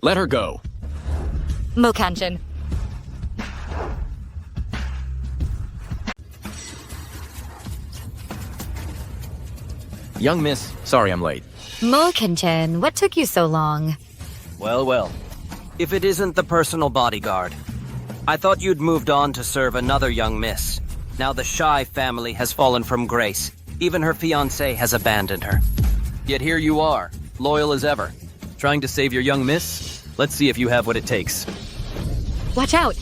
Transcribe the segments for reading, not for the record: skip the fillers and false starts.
Let her go. Moanjen. Young miss, sorry I'm late. Moanjen, what took you so long? Well, well. If it isn't the personal bodyguard. I thought you'd moved on to serve another young miss. Now the Shy family has fallen from grace. Even her fiancé has abandoned her. Yet here you are, loyal as ever. Trying to save your young miss? Let's see if you have what it takes. Watch out!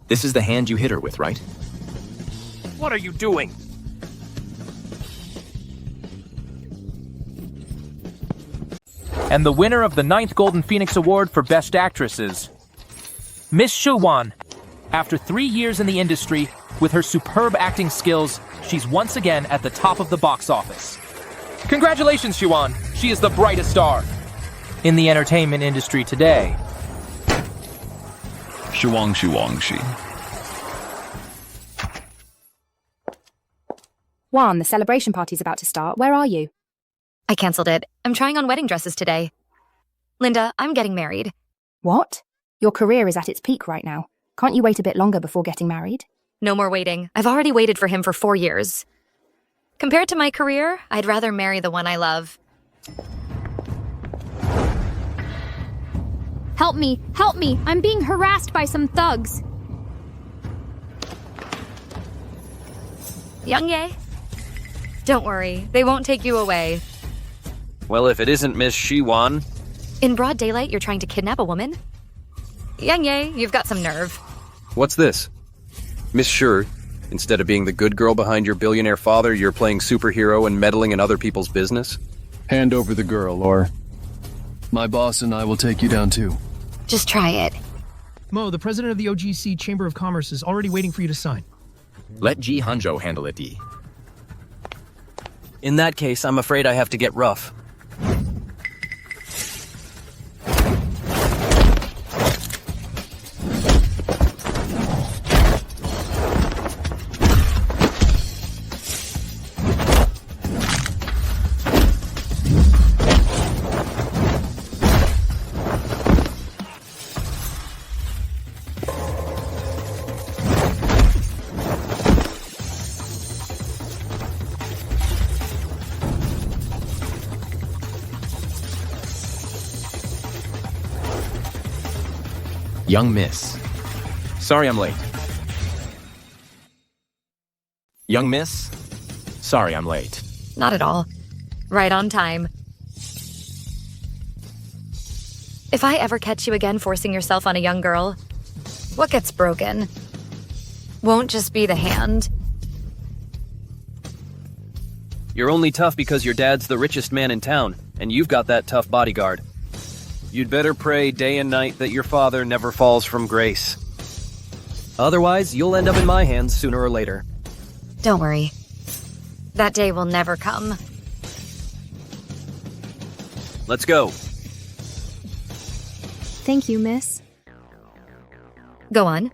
This is the hand you hit her with, right? What are you doing? And the winner of the 9th Golden Phoenix Award for Best Actress is Miss Shuan. After 3 years in the industry, with her superb acting skills, she's once again at the top of the box office. Congratulations, Shuan! She is the brightest star in the entertainment industry today. Shuang. Juan, the celebration party's about to start. Where are you? I canceled it. I'm trying on wedding dresses today. Linda, I'm getting married. What? Your career is at its peak right now. Can't you wait a bit longer before getting married? No more waiting. I've already waited for him for 4 years. Compared to my career, I'd rather marry the one I love. Help me! Help me! I'm being harassed by some thugs. Young Ye? Don't worry, they won't take you away. Well, if it isn't Miss Shuan. In broad daylight, you're trying to kidnap a woman? Young Ye, you've got some nerve. What's this? Miss Sure, instead of being the good girl behind your billionaire father, you're playing superhero and meddling in other people's business? Hand over the girl, or my boss and I will take you down too. Just try it. Mo, the president of the OGC Chamber of Commerce is already waiting for you to sign. Let Ji Hanzhou handle it, Yi. In that case, I'm afraid I have to get rough. Young miss. Sorry I'm late. Young miss? Sorry I'm late. Not at all. Right on time. If I ever catch you again forcing yourself on a young girl, what gets broken won't just be the hand. You're only tough because your dad's the richest man in town, and you've got that tough bodyguard. You'd better pray day and night that your father never falls from grace. Otherwise, you'll end up in my hands sooner or later. Don't worry. That day will never come. Let's go. Thank you, miss. Go on.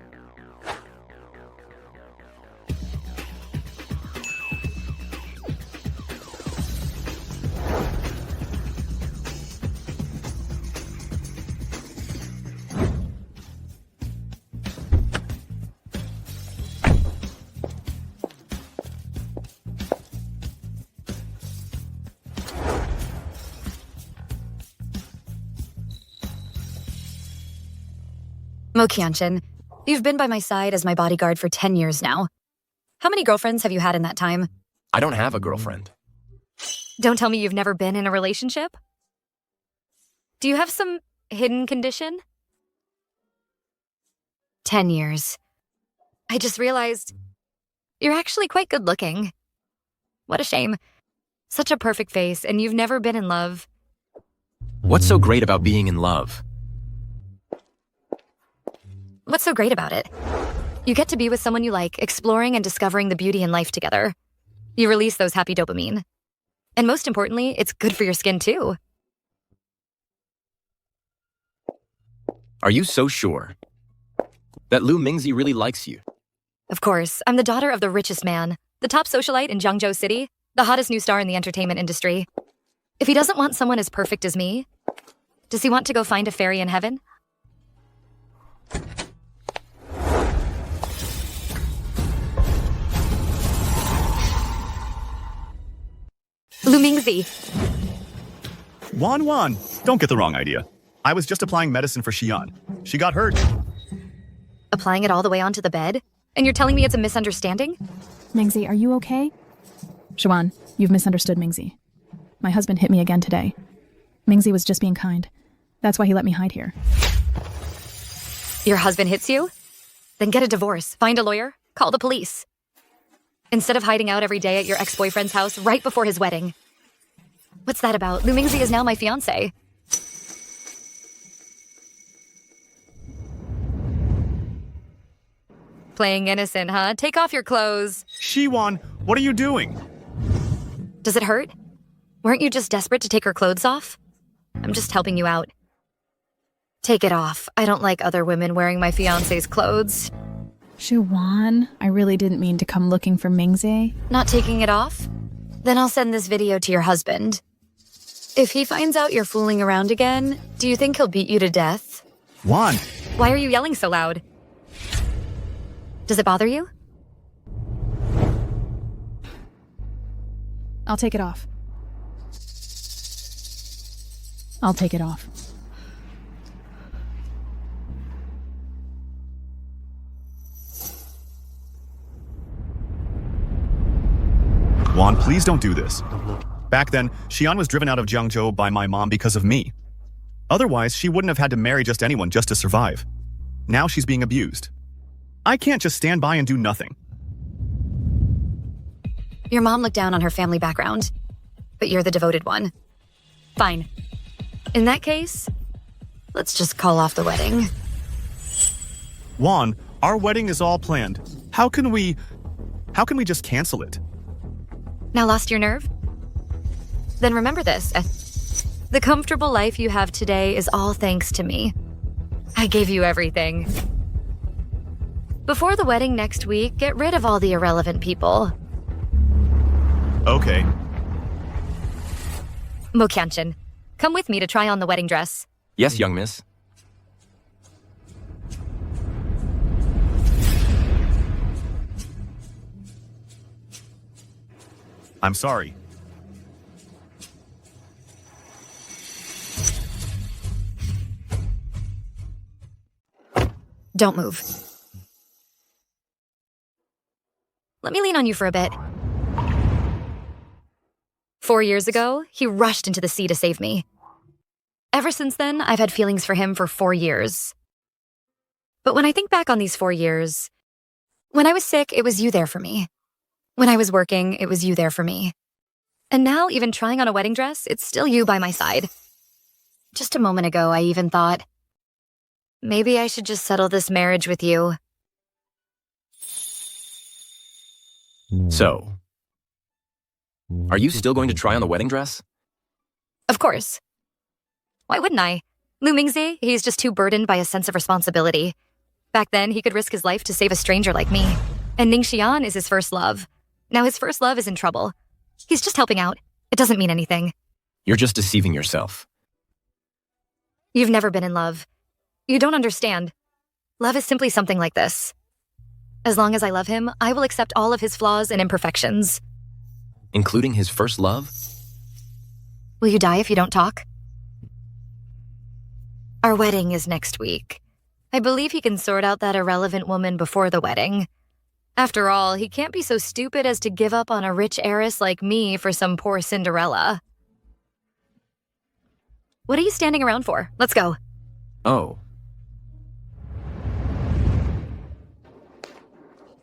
Moanjen, you've been by my side as my bodyguard for 10 years now. How many girlfriends have you had in that time? I don't have a girlfriend. Don't tell me you've never been in a relationship? Do you have some hidden condition? 10 years. I just realized you're actually quite good looking. What a shame. Such a perfect face, and you've never been in love. What's so great about being in love? What's so great about it? You get to be with someone you like, exploring and discovering the beauty in life together. You release those happy dopamine. And most importantly, it's good for your skin too. Are you so sure that Lu Mingzi really likes you? Of course, I'm the daughter of the richest man, the top socialite in Jiangzhou City, the hottest new star in the entertainment industry. If he doesn't want someone as perfect as me, does he want to go find a fairy in heaven? Lu Mingzi. Wan, don't get the wrong idea. I was just applying medicine for Xian. She got hurt. Applying it all the way onto the bed? And you're telling me it's a misunderstanding? Mingzi, are you okay? Shuan, you've misunderstood Mingzi. My husband hit me again today. Mingzi was just being kind. That's why he let me hide here. Your husband hits you? Then get a divorce, find a lawyer, call the police. Instead of hiding out every day at your ex-boyfriend's house right before his wedding. What's that about? Lu Mingzi is now my fiancé. Playing innocent, huh? Take off your clothes. Xiwan, what are you doing? Does it hurt? Weren't you just desperate to take her clothes off? I'm just helping you out. Take it off. I don't like other women wearing my fiancé's clothes. Shuan, I really didn't mean to come looking for Mingzi. Not taking it off? Then I'll send this video to your husband. If he finds out you're fooling around again, do you think he'll beat you to death? Wan! Why are you yelling so loud? Does it bother you? I'll take it off. I'll take it off. Wan, please don't do this. Back then, Xian was driven out of Jiangzhou by my mom because of me. Otherwise, she wouldn't have had to marry just anyone just to survive. Now she's being abused. I can't just stand by and do nothing. Your mom looked down on her family background, but you're the devoted one. Fine. In that case, let's just call off the wedding. Wan, our wedding is all planned. How can we just cancel it? Now lost your nerve? Then remember this. The comfortable life you have today is all thanks to me. I gave you everything. Before the wedding next week, get rid of all the irrelevant people. Okay. Moanjen, come with me to try on the wedding dress. Yes, young miss. I'm sorry. Don't move. Let me lean on you for a bit. 4 years ago, he rushed into the sea to save me. Ever since then, I've had feelings for him for 4 years. But when I think back on these 4 years, when I was sick, it was you there for me. When I was working, it was you there for me. And now, even trying on a wedding dress, it's still you by my side. Just a moment ago, I even thought, maybe I should just settle this marriage with you. So, are you still going to try on the wedding dress? Of course. Why wouldn't I? Lu Mingzi, he's just too burdened by a sense of responsibility. Back then, he could risk his life to save a stranger like me. And Ning Xian is his first love. Now his first love is in trouble. He's just helping out. It doesn't mean anything. You're just deceiving yourself. You've never been in love. You don't understand. Love is simply something like this. As long as I love him, I will accept all of his flaws and imperfections. Including his first love? Will you die if you don't talk? Our wedding is next week. I believe he can sort out that irrelevant woman before the wedding. After all, he can't be so stupid as to give up on a rich heiress like me for some poor Cinderella. What are you standing around for? Let's go. Oh.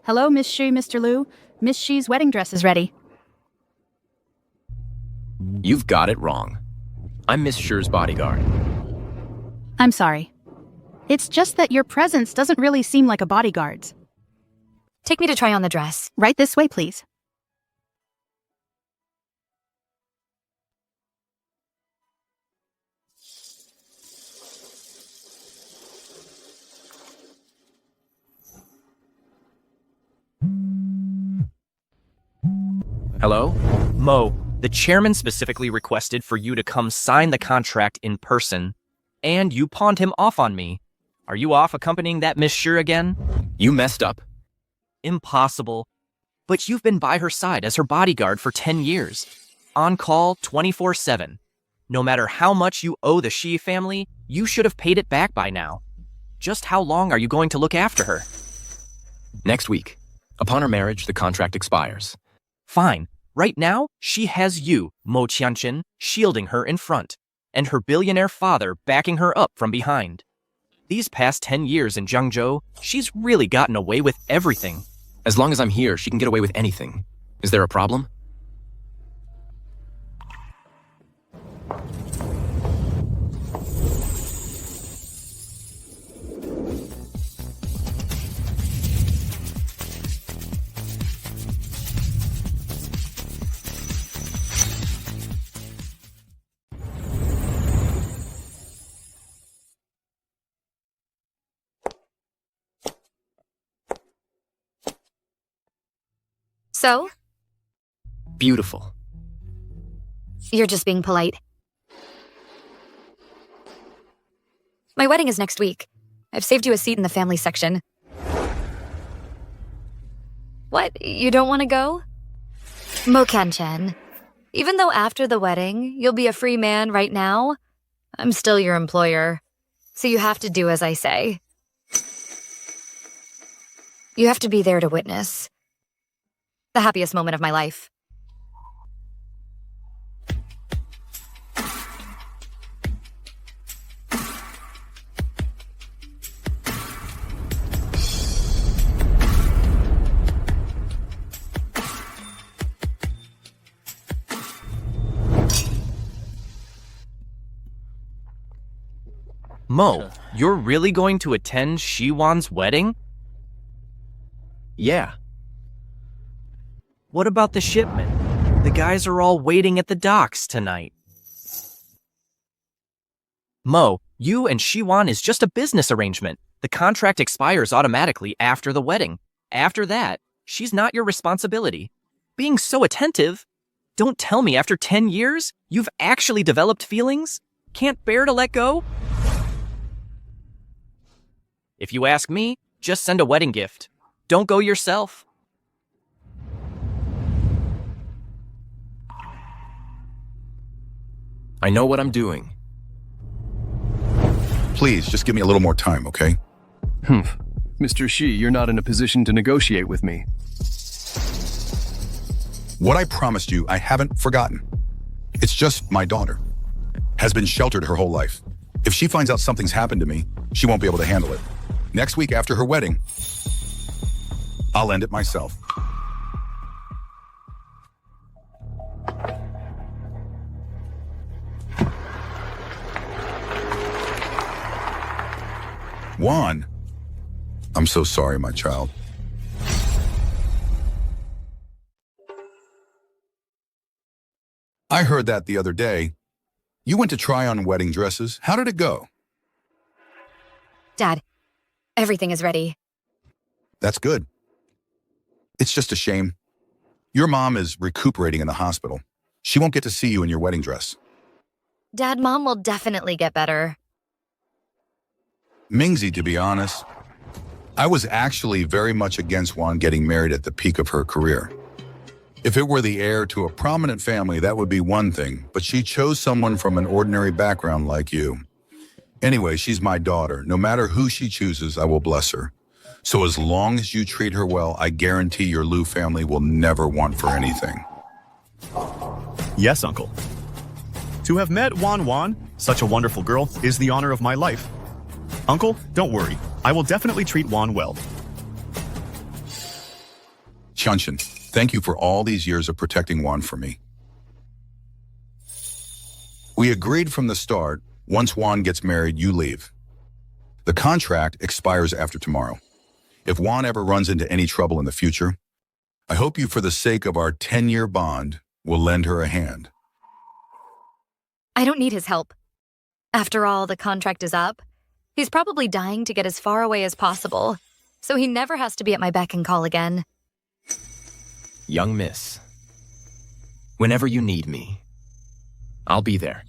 Hello, Miss Shi, Mr. Liu. Miss Shi's wedding dress is ready. You've got it wrong. I'm Miss Shu's bodyguard. I'm sorry. It's just that your presence doesn't really seem like a bodyguard's. Take me to try on the dress. Right this way, please. Hello? Mo, the chairman specifically requested for you to come sign the contract in person, and you pawned him off on me. Are you off accompanying that Miss Shu again? You messed up. Impossible. But you've been by her side as her bodyguard for 10 years. On call 24/7. No matter how much you owe the Shi family, you should have paid it back by now. Just how long are you going to look after her? Next week. Upon her marriage, the contract expires. Fine. Right now, she has you, Moanjen, shielding her in front, and her billionaire father backing her up from behind. These past 10 years in Jiangzhou, she's really gotten away with everything. As long as I'm here, she can get away with anything. Is there a problem? So? Beautiful. You're just being polite. My wedding is next week. I've saved you a seat in the family section. What? You don't want to go? Moanjen, even though after the wedding, you'll be a free man right now, I'm still your employer. So you have to do as I say. You have to be there to witness the happiest moment of my life. Mo, you're really going to attend Shuan's wedding? Yeah. What about the shipment? The guys are all waiting at the docks tonight. Mo, you and Shuan is just a business arrangement. The contract expires automatically after the wedding. After that, she's not your responsibility. Being so attentive. Don't tell me after 10 years, you've actually developed feelings? Can't bear to let go? If you ask me, just send a wedding gift. Don't go yourself. I know what I'm doing. Please, just give me a little more time, okay? Mr. Shi, you're not in a position to negotiate with me. What I promised you, I haven't forgotten. It's just my daughter. Has been sheltered her whole life. If she finds out something's happened to me, she won't be able to handle it. Next week after her wedding, I'll end it myself. Juan, I'm so sorry, my child. I heard that the other day. You went to try on wedding dresses. How did it go? Dad, everything is ready. That's good. It's just a shame. Your mom is recuperating in the hospital. She won't get to see you in your wedding dress. Dad, Mom will definitely get better. Mingzi, to be honest, I was actually very much against Juan getting married at the peak of her career. If it were the heir to a prominent family, that would be one thing, but she chose someone from an ordinary background like you. Anyway, she's my daughter. No matter who she chooses, I will bless her. So as long as you treat her well, I guarantee your Liu family will never want for anything. Yes, Uncle. To have met Wan, such a wonderful girl, is the honor of my life. Uncle, don't worry. I will definitely treat Juan well. Chunshin, thank you for all these years of protecting Juan for me. We agreed from the start, once Juan gets married, you leave. The contract expires after tomorrow. If Juan ever runs into any trouble in the future, I hope you, for the sake of our 10-year bond, will lend her a hand. I don't need his help. After all, the contract is up. He's probably dying to get as far away as possible, so he never has to be at my beck and call again. Young miss. Whenever you need me, I'll be there.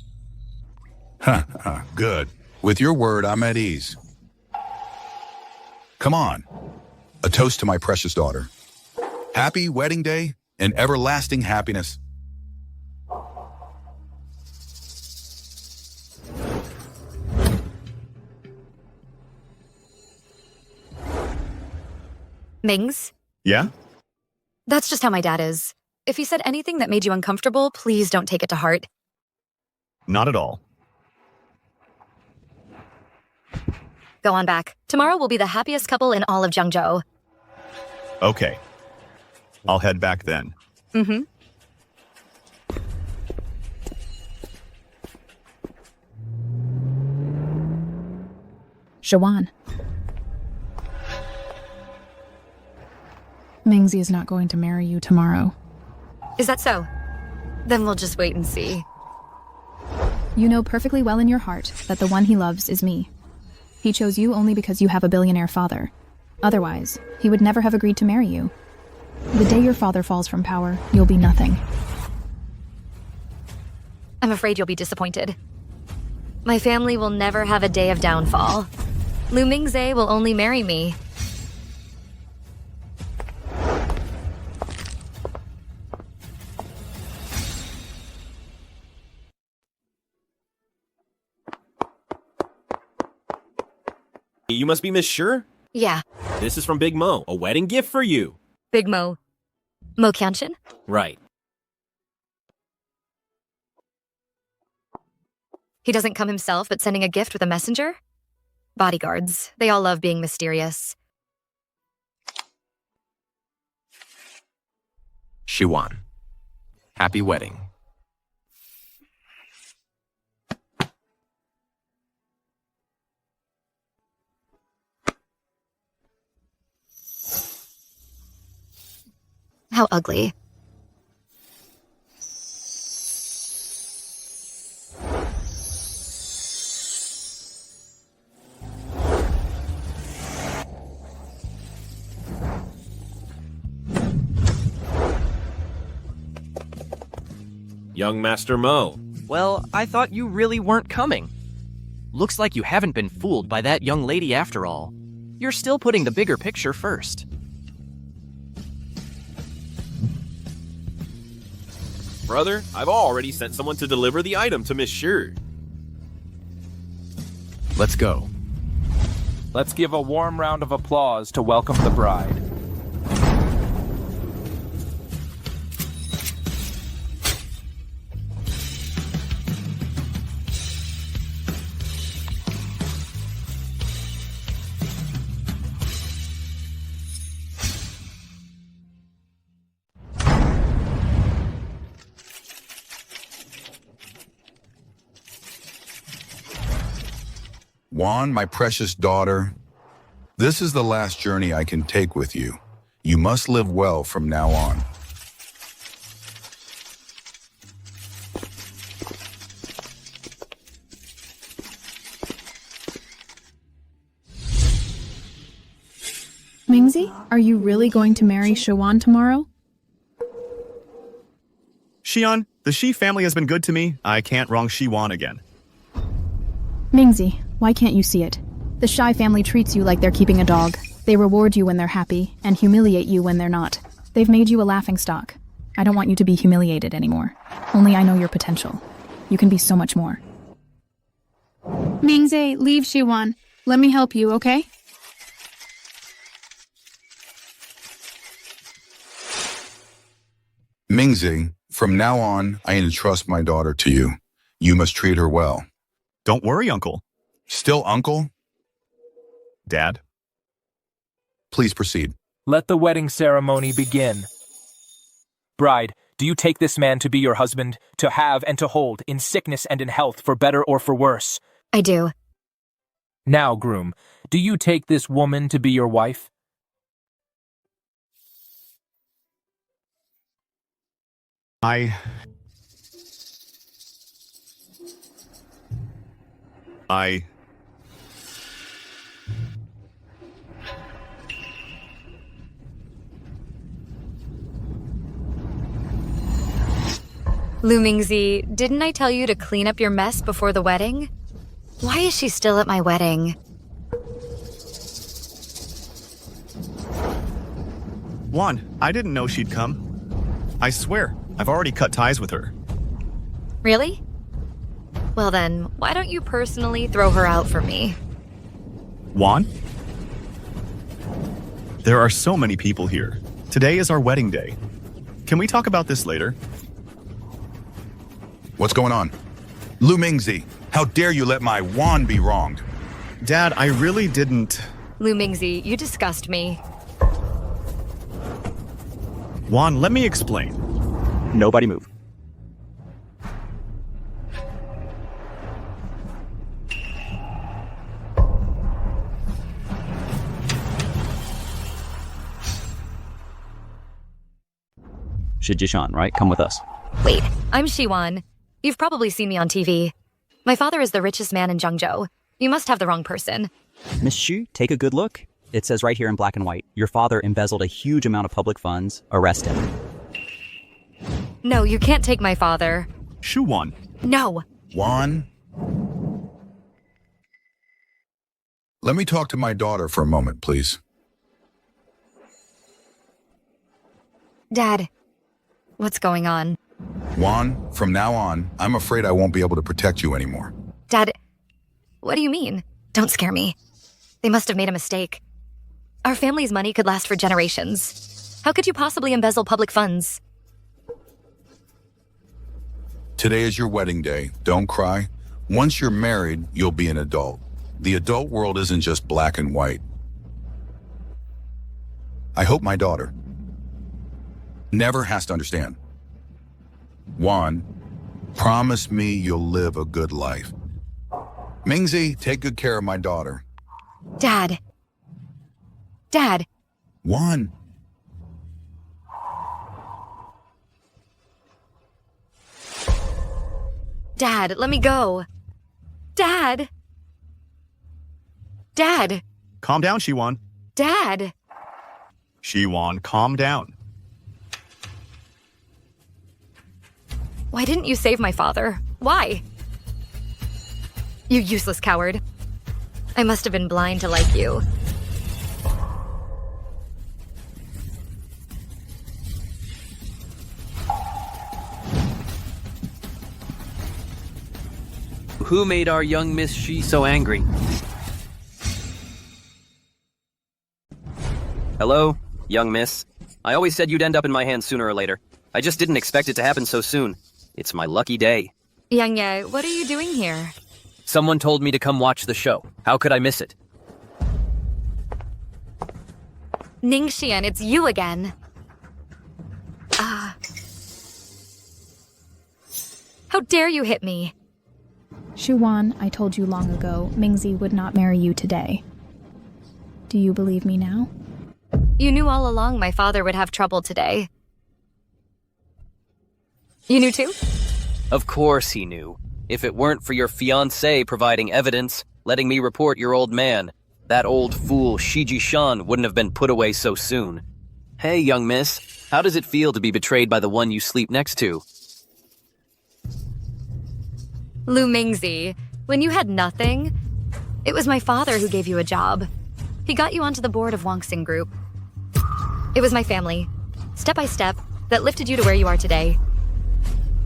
Good. With your word, I'm at ease. Come on. A toast to my precious daughter. Happy wedding day and everlasting happiness. Mings? Yeah? That's just how my dad is. If he said anything that made you uncomfortable, please don't take it to heart. Not at all. Go on back. Tomorrow will be the happiest couple in all of Jiangzhou. Okay. I'll head back then. Mm-hmm. Shuan. Mingzi is not going to marry you tomorrow. Is that so? Then we'll just wait and see. You know perfectly well in your heart that the one he loves is me. He chose you only because you have a billionaire father. Otherwise, he would never have agreed to marry you. The day your father falls from power, you'll be nothing. I'm afraid you'll be disappointed. My family will never have a day of downfall. Lu Mingze will only marry me. You must be Miss Sure? Yeah, This is from Big Mo, a wedding gift for you. Big Mo. Mo Qianshin? Right. He doesn't come himself, but sending a gift with a messenger? Bodyguards. They all love being mysterious. Shuan. Happy wedding. How ugly. Young Master Mo. Well, I thought you really weren't coming. Looks like you haven't been fooled by that young lady after all. You're still putting the bigger picture first. Brother, I've already sent someone to deliver the item to Miss Sure. Let's go. Let's give a warm round of applause to welcome the bride. Juan, my precious daughter, this is the last journey I can take with you. You must live well from now on. Mingzi, are you really going to marry Shuan tomorrow? Xian, the Shi family has been good to me. I can't wrong Xiwan again. Mingzi, why can't you see it? The Shy family treats you like they're keeping a dog. They reward you when they're happy, and humiliate you when they're not. They've made you a laughingstock. I don't want you to be humiliated anymore. Only I know your potential. You can be so much more. Mingze, leave Shuan. Let me help you, okay? Mingzi, from now on, I entrust my daughter to you. You must treat her well. Don't worry, Uncle. Still uncle? Dad? Please proceed. Let the wedding ceremony begin. Bride, do you take this man to be your husband, to have and to hold, in sickness and in health, for better or for worse? I do. Now, groom, do you take this woman to be your wife? I... Lu Mingzi, didn't I tell you to clean up your mess before the wedding? Why is she still at my wedding? Juan, I didn't know she'd come. I swear, I've already cut ties with her. Really? Well then, why don't you personally throw her out for me? Juan? There are so many people here. Today is our wedding day. Can we talk about this later? What's going on? Lu Mingzi, how dare you let my Juan be wronged? Dad, I really didn't... Lu Mingzi, you disgust me. Juan, let me explain. Nobody move. Shijishan, right? Come with us. Wait, I'm Shuan. You've probably seen me on TV. My father is the richest man in Zhengzhou. You must have the wrong person. Miss Shu, take a good look. It says right here in black and white, your father embezzled a huge amount of public funds. Arrest him. No, you can't take my father. Shuan. No. Juan? Let me talk to my daughter for a moment, please. Dad, what's going on? Juan, from now on, I'm afraid I won't be able to protect you anymore. Dad, what do you mean? Don't scare me. They must have made a mistake. Our family's money could last for generations. How could you possibly embezzle public funds? Today is your wedding day. Don't cry. Once you're married, you'll be an adult. The adult world isn't just black and white. I hope my daughter never has to understand. Juan, promise me you'll live a good life. Mingzi, take good care of my daughter. Dad. Dad. Juan. Dad, let me go. Dad. Dad. Calm down, Shuan. Dad. Shuan, calm down. Why didn't you save my father? Why? You useless coward. I must have been blind to like you. Who made our young Miss Shi so angry? Hello, young miss. I always said you'd end up in my hands sooner or later. I just didn't expect it to happen so soon. It's my lucky day. Yang Ye, what are you doing here? Someone told me to come watch the show. How could I miss it? Ningxian, it's you again. How dare you hit me? Shuan, I told you long ago, Mingzi would not marry you today. Do you believe me now? You knew all along my father would have trouble today. You knew too? Of course he knew. If it weren't for your fiancé providing evidence, letting me report your old man, that old fool Shiji Shan wouldn't have been put away so soon. Hey, young miss, how does it feel to be betrayed by the one you sleep next to? Lu Mingzi, when you had nothing, it was my father who gave you a job. He got you onto the board of Wangxing Group. It was my family, step by step, that lifted you to where you are today.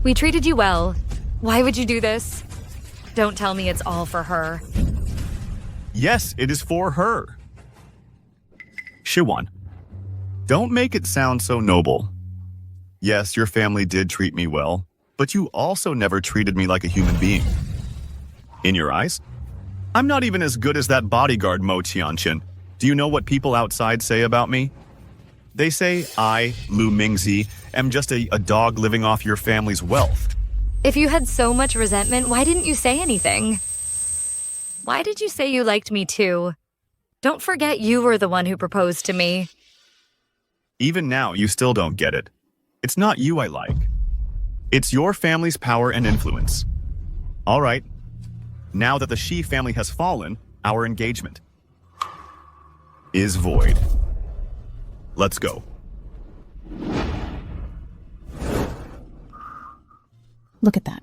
We treated you well. Why would you do this? Don't tell me it's all for her. Yes, it is for her. Shuan, don't make it sound so noble. Yes, your family did treat me well, but you also never treated me like a human being. In your eyes, I'm not even as good as that bodyguard Moanjen. Do you know what people outside say about me? They say I, Lu Mingzi, am just a dog living off your family's wealth. If you had so much resentment, why didn't you say anything? Why did you say you liked me too? Don't forget you were the one who proposed to me. Even now, you still don't get it. It's not you I like. It's your family's power and influence. All right. Now that the Shi family has fallen, our engagement is void. Let's go. Look at that.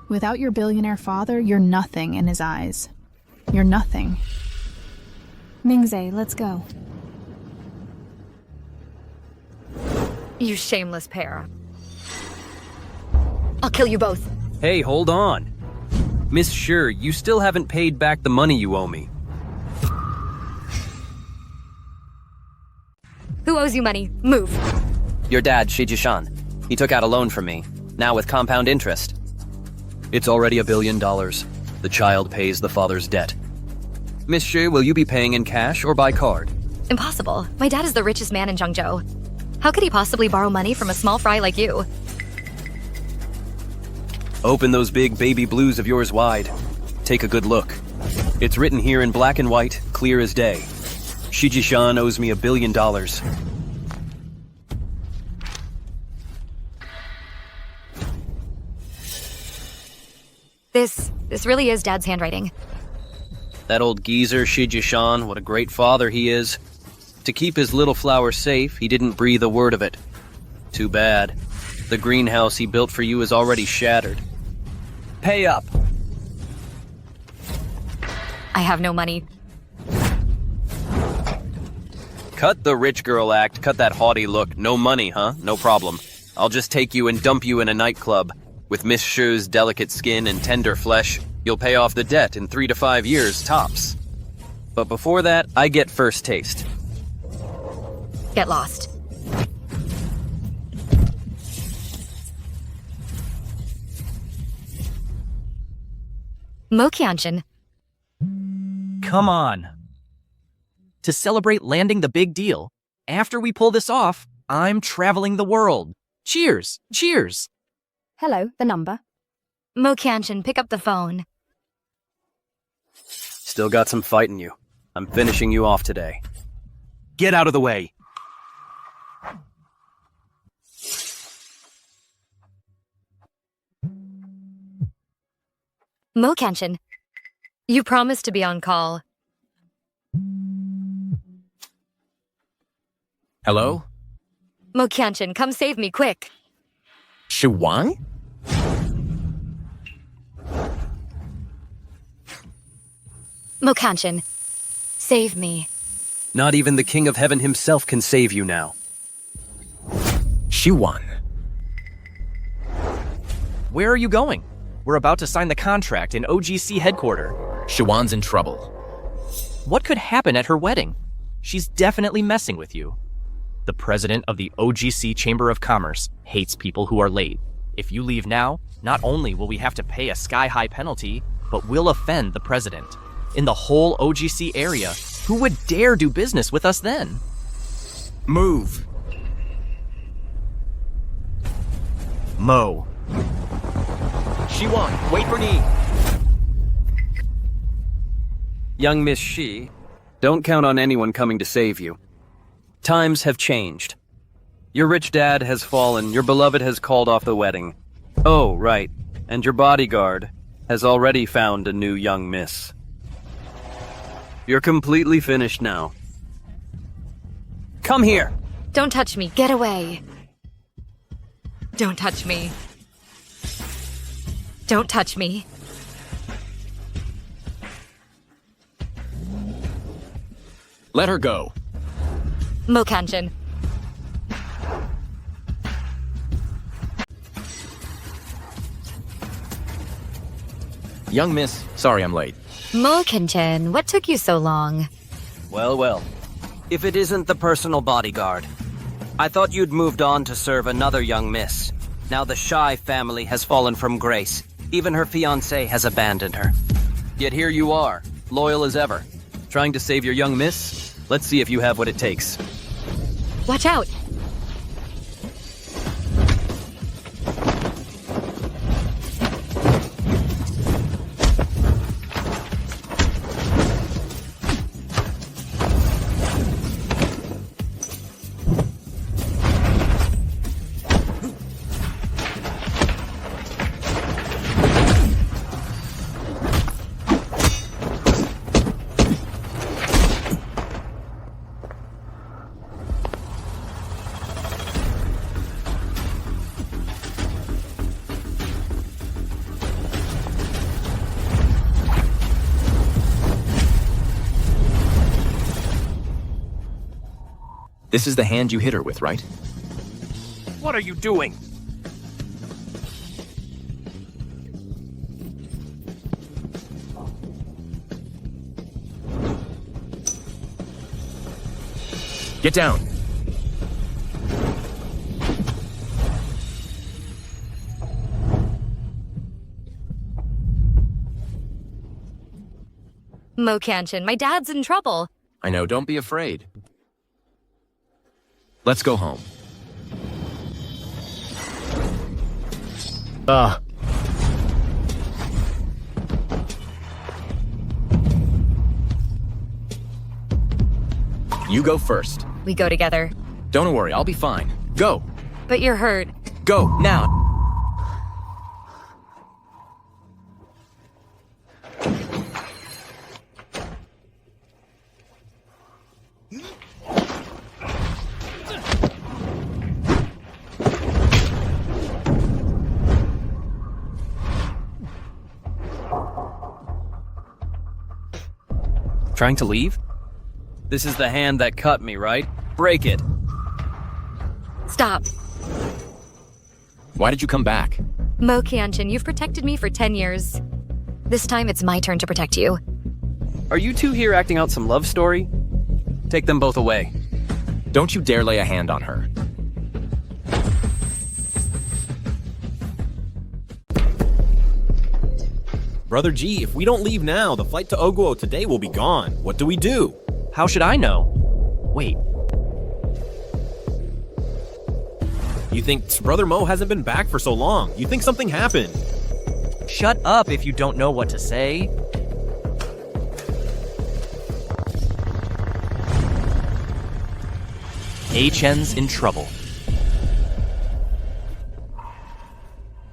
Without your billionaire father, you're nothing in his eyes. You're nothing. Mingzi, let's go. You shameless pair. I'll kill you both. Hey, hold on. Miss Shi, you still haven't paid back the money you owe me. Who owes you money? Move. Your dad, Shijishan. He took out a loan from me, now with compound interest. It's already $1 billion. The child pays the father's debt. Miss Shi, will you be paying in cash or by card? Impossible. My dad is the richest man in Zhengzhou. How could he possibly borrow money from a small fry like you? Open those big baby blues of yours wide. Take a good look. It's written here in black and white, clear as day. Shijishan owes me $1 billion. This really is Dad's handwriting. That old geezer, Shijishan, what a great father he is. To keep his little flower safe, he didn't breathe a word of it. Too bad. The greenhouse he built for you is already shattered. Pay up. I have no money. Cut the rich girl act, cut that haughty look. No money, huh? No problem. I'll just take you and dump you in a nightclub. With Miss Shi's delicate skin and tender flesh, you'll pay off the debt in 3 to 5 years, tops. But before that, I get first taste. Get lost. Moanjen. Come on. To celebrate landing the big deal, after we pull this off, I'm traveling the world. Cheers! Cheers! Hello, the number. Moanjen, pick up the phone. Still got some fight in you. I'm finishing you off today. Get out of the way! Moanjen, you promised to be on call. Hello? Moanjen, come save me, quick. Shuan? Moanjen, save me. Not even the King of Heaven himself can save you now. Shuan. Where are you going? We're about to sign the contract in OGC headquarters. Shuan's in trouble. What could happen at her wedding? She's definitely messing with you. The president of the OGC Chamber of Commerce hates people who are late. If you leave now, not only will we have to pay a sky-high penalty, but we'll offend the president. In the whole OGC area, who would dare do business with us then? Move. Mo. Shuan, wait for me. Young Miss Shi, don't count on anyone coming to save you. Times have changed. Your rich dad has fallen, your beloved has called off the wedding. Oh, right, and your bodyguard has already found a new young miss. You're completely finished now. Come here! Don't touch me, get away. Don't touch me. Don't touch me. Let her go. Moanjen. Young miss, sorry I'm late. Moanjen, what took you so long? Well, well. If it isn't the personal bodyguard. I thought you'd moved on to serve another young miss. Now the Shi family has fallen from grace. Even her fiancé has abandoned her. Yet here you are, loyal as ever. Trying to save your young miss? Let's see if you have what it takes. Watch out! This is the hand you hit her with, right? What are you doing? Get down. Moanjen, my dad's in trouble. I know, don't be afraid. Let's go home. You go first. We go together. Don't worry, I'll be fine. Go. But you're hurt. Go, now. Trying to leave? This is the hand that cut me, right? Break it. Stop. Why did you come back? Moanjen, you've protected me for 10 years. This time it's my turn to protect you. Are you two here acting out some love story? Take them both away. Don't you dare lay a hand on her. Brother G, if we don't leave now, the flight to Oguo today will be gone. What do we do? How should I know? Wait, You think Brother Mo hasn't been back for so long? You think something happened? shut up if you don't know what to say. HN's in trouble.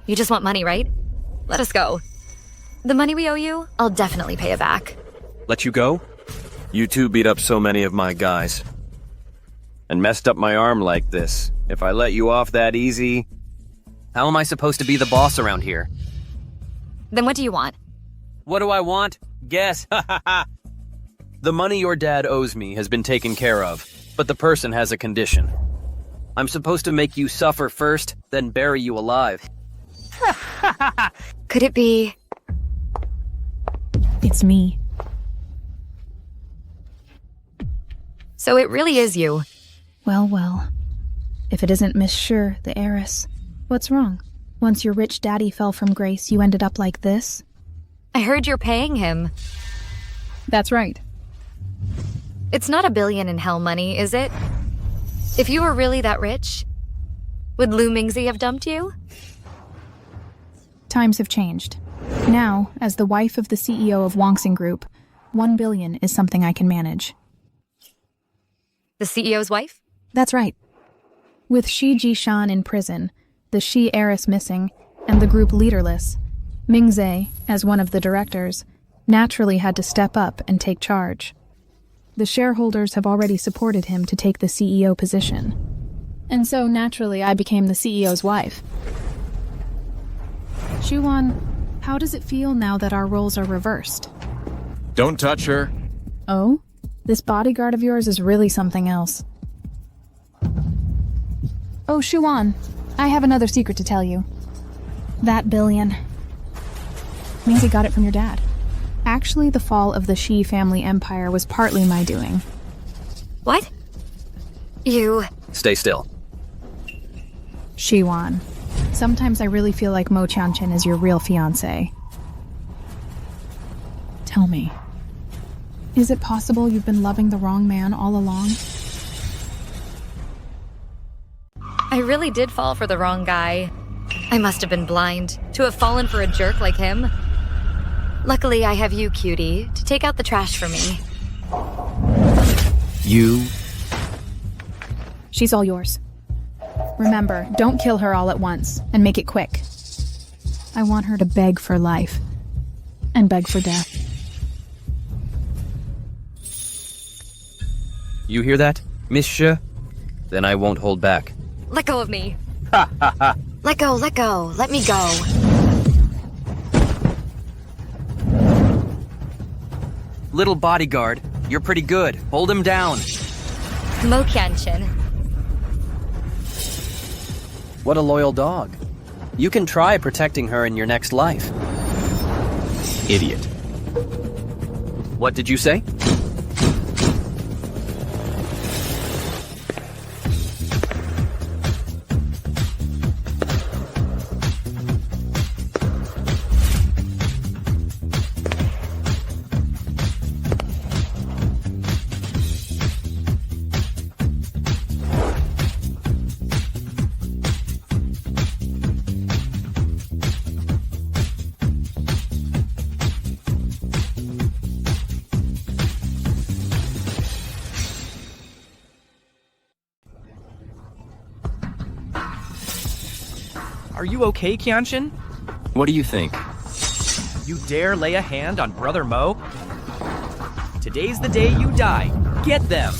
You just want money, right? Let us go. The money we owe you, I'll definitely pay it back. Let you go? You two beat up so many of my guys. And messed up my arm like this. If I let you off that easy... How am I supposed to be the boss around here? Then what do you want? What do I want? Guess. The money your dad owes me has been taken care of, but the person has a condition. I'm supposed to make you suffer first, then bury you alive. Could it be... It's me. So it really is you. Well, well. If it isn't Miss Schur, the heiress. What's wrong? Once your rich daddy fell from grace, you ended up like this? I heard you're paying him. That's right. It's not $1 billion in hell money, is it? If you were really that rich, would Lu Mingzi have dumped you? Times have changed. Now, as the wife of the CEO of Wongsing Group, $1 billion is something I can manage. The CEO's wife? That's right. With Shi Jishan in prison, the Shi heiress missing, and the group leaderless, Mingze, as one of the directors, naturally had to step up and take charge. The shareholders have already supported him to take the CEO position. And so, naturally, I became the CEO's wife. Shuan, how does it feel now that our roles are reversed? Don't touch her. Oh? This bodyguard of yours is really something else. Oh, Shuan, I have another secret to tell you. That $1 billion. Means you got it from your dad. Actually, the fall of the Shi family empire was partly my doing. What? You... Stay still. Shuan, sometimes I really feel like Moanjen is your real fiancé. Tell me, is it possible you've been loving the wrong man all along? I really did fall for the wrong guy. I must have been blind to have fallen for a jerk like him. Luckily, I have you, cutie, to take out the trash for me. You... She's all yours. Remember, don't kill her all at once, and make it quick. I want her to beg for life, and beg for death. You hear that, Monsieur? Then I won't hold back. Let go of me. Let go, let go. Let me go. Little bodyguard, you're pretty good. Hold him down. Moanjen. What a loyal dog. You can try protecting her in your next life. Idiot. What did you say? Are you okay, Qianshin? What do you think? You dare lay a hand on Brother Mo? Today's the day you die. Get them!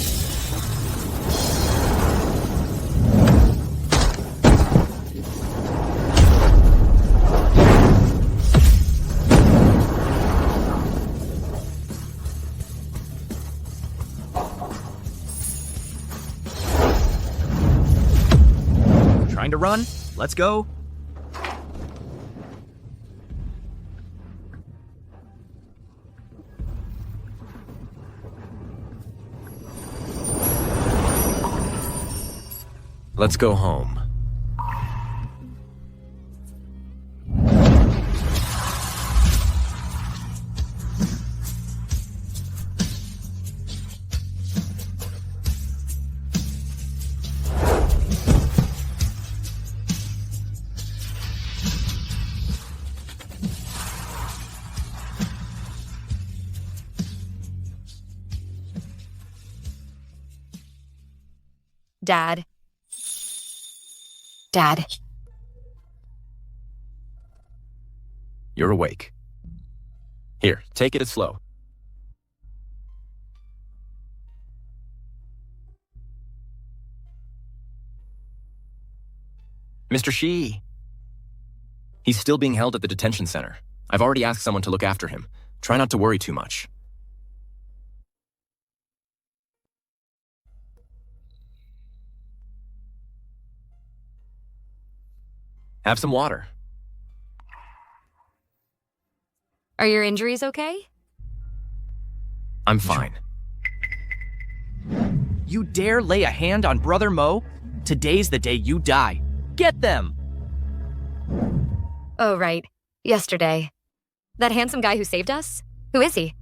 Trying to run? Let's go. Let's go home. Dad. Dad. You're awake. Here, take it slow. Mr. Shi. He's still being held at the detention center. I've already asked someone to look after him. Try not to worry too much. Have some water. Are your injuries okay? I'm fine. You dare lay a hand on Brother Mo? Today's the day you die. Get them! Oh, right. Yesterday. That handsome guy who saved us? Who is he?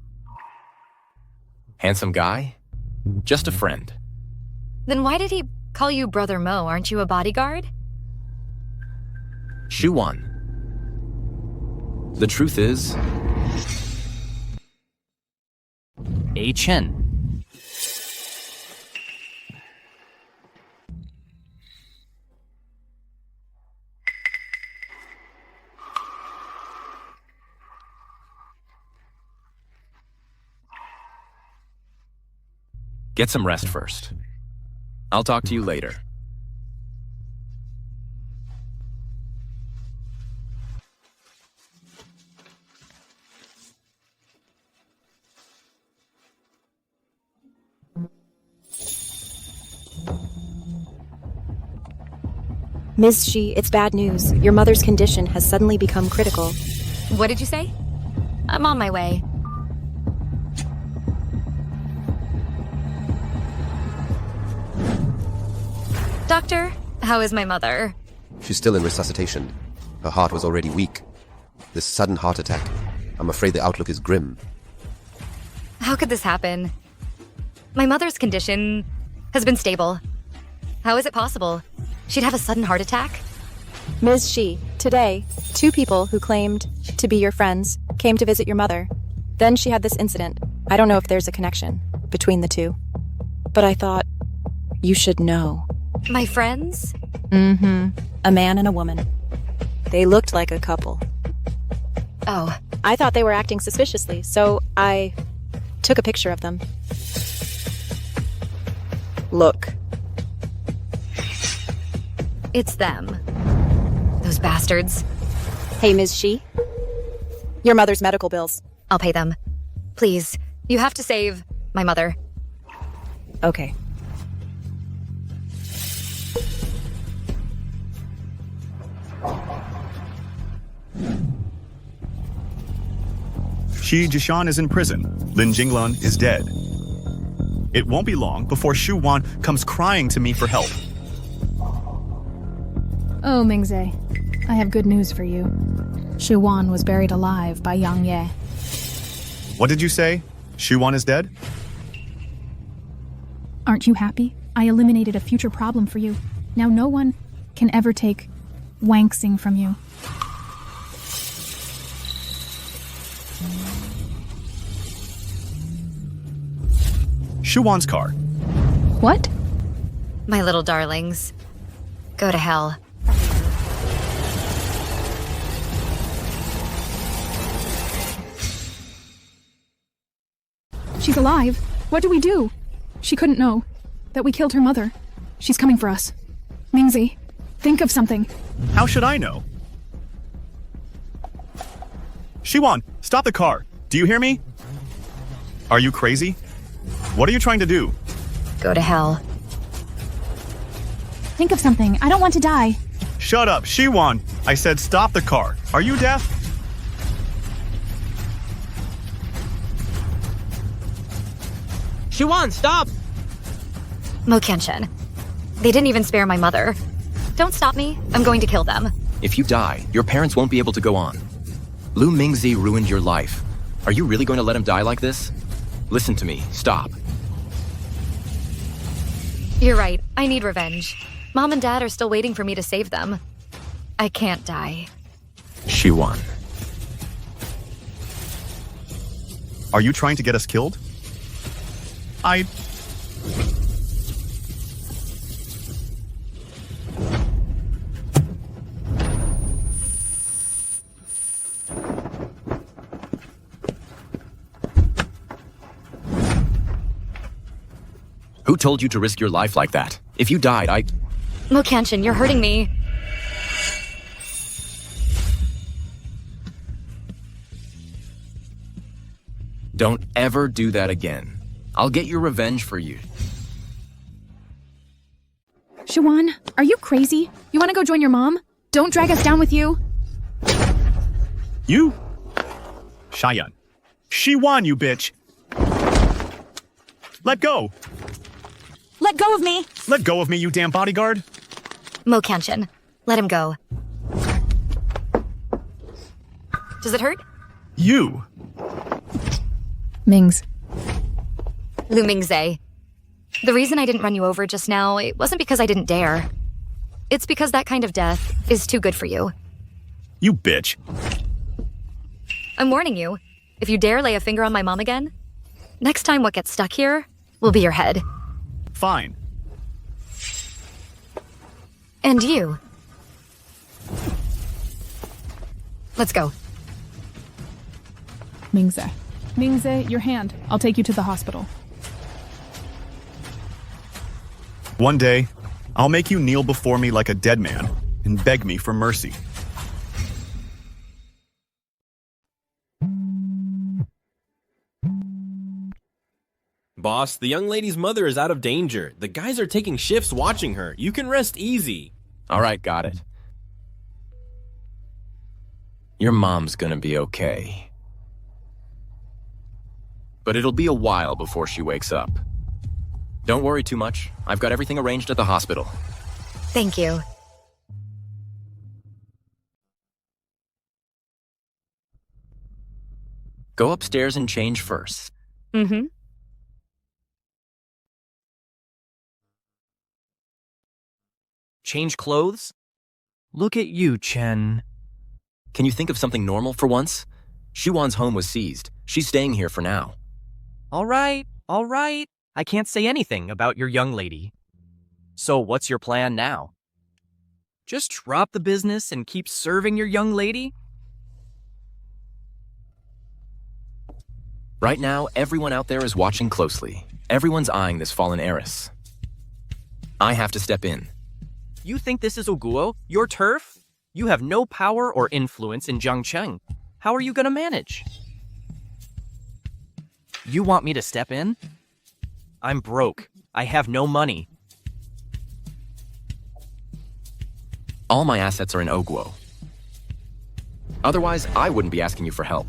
Handsome guy? Just a friend. Then why did he call you Brother Mo? Aren't you a bodyguard? Shuan. The truth is... A Chen. Get some rest first. I'll talk to you later. Ms. Shi, it's bad news. Your mother's condition has suddenly become critical. What did you say? I'm on my way. Doctor, how is my mother? She's still in resuscitation. Her heart was already weak. This sudden heart attack, I'm afraid the outlook is grim. How could this happen? My mother's condition has been stable. How is it possible? She'd have a sudden heart attack? Ms. Shi, today, 2 people who claimed to be your friends came to visit your mother. Then she had this incident. I don't know if there's a connection between the two. But I thought, you should know. My friends? Mm-hmm. A man and a woman. They looked like a couple. Oh. I thought they were acting suspiciously, so I took a picture of them. Look. It's them. Those bastards. Hey, Ms. Shi. Your mother's medical bills. I'll pay them. Please, you have to save my mother. Okay. Shi Jishan is in prison. Lin Jinglun is dead. It won't be long before Shuan comes crying to me for help. Oh, Mingze, I have good news for you. Shuan was buried alive by Yang Ye. What did you say? Shuan is dead? Aren't you happy? I eliminated a future problem for you. Now no one can ever take Wanxing from you. Shuan's car. What? My little darlings. Go to hell. She's alive. What do we do? She couldn't know that we killed her mother. She's coming for us. Mingzi, think of something. How should I know? Shuan, stop the car. Do you hear me? Are you crazy? What are you trying to do? Go to hell. Think of something. I don't want to die. Shut up, Shuan. I said stop the car. Are you deaf? Shuan, stop! Moanjen. They didn't even spare my mother. Don't stop me. I'm going to kill them. If you die, your parents won't be able to go on. Lu Mingzi ruined your life. Are you really going to let him die like this? Listen to me. Stop. You're right. I need revenge. Mom and Dad are still waiting for me to save them. I can't die. Shuan. Are you trying to get us killed? Who told you to risk your life like that? If you died, Moanjen, you're hurting me. Don't ever do that again. I'll get your revenge for you. Shuan, are you crazy? You want to go join your mom? Don't drag us down with you. You? Shayan. Shuan, you bitch. Let go. Let go of me. Let go of me, you damn bodyguard. Moanjen, let him go. Does it hurt? You. Mings. Lu Mingze. The reason I didn't run you over just now, it wasn't because I didn't dare. It's because that kind of death is too good for you. You bitch. I'm warning you. If you dare lay a finger on my mom again, next time what gets stuck here will be your head. Fine. And you. Let's go. Mingze. Mingze, your hand. I'll take you to the hospital. One day, I'll make you kneel before me like a dead man and beg me for mercy. Boss, the young lady's mother is out of danger. The guys are taking shifts watching her. You can rest easy. All right, got it. Your mom's gonna be okay. But it'll be a while before she wakes up. Don't worry too much. I've got everything arranged at the hospital. Thank you. Go upstairs and change first. Mm-hmm. Change clothes? Look at you, Chen. Can you think of something normal for once? Shuan's home was seized. She's staying here for now. All right. I can't say anything about your young lady. So what's your plan now? Just drop the business and keep serving your young lady? Right now, everyone out there is watching closely. Everyone's eyeing this fallen heiress. I have to step in. You think this is Oguo, your turf? You have no power or influence in Jiangcheng. How are you gonna manage? You want me to step in? I'm broke. I have no money. All my assets are in Oguo. Otherwise, I wouldn't be asking you for help.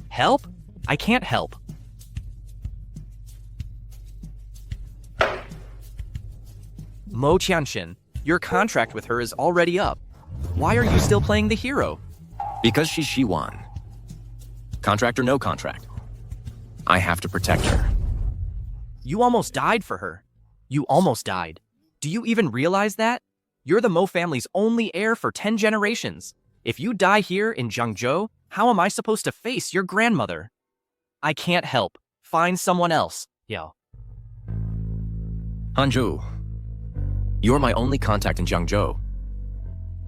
Help? I can't help. Moanjen, your contract with her is already up. Why are you still playing the hero? Because she's Shuan. Contract or no contract. I have to protect her. You almost died for her. You almost died. Do you even realize that? You're the Mo family's only heir for 10 generations. If you die here in Jiangzhou, how am I supposed to face your grandmother? I can't help. Find someone else. Yo. Hanzhu, you're my only contact in Jiangzhou.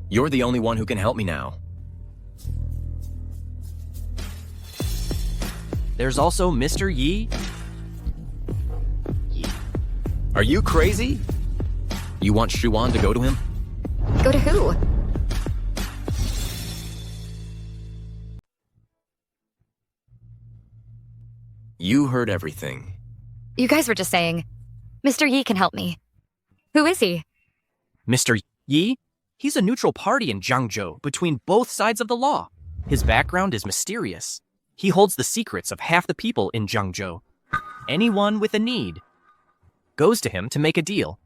You're the only one who can help me now. There's also Mr. Yi. Are you crazy? You want Shuan to go to him? Go to who? You heard everything. You guys were just saying, Mr. Yi can help me. Who is he? Mr. Yi? He's a neutral party in Jiangzhou between both sides of the law. His background is mysterious. He holds the secrets of half the people in Jiangzhou. Anyone with a need goes to him to make a deal.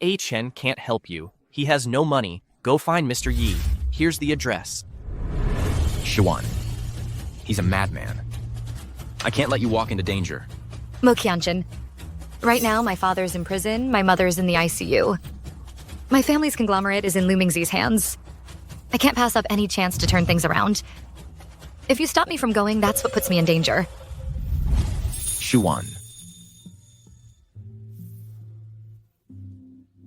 A Chen can't help you. He has no money. Go find Mr. Yi. Here's the address. Shuan. He's a madman. I can't let you walk into danger. Moanjen. Right now, my father's in prison, my mother's in the ICU. My family's conglomerate is in Lu Mingzi's hands. I can't pass up any chance to turn things around. If you stop me from going, that's what puts me in danger. Shuan.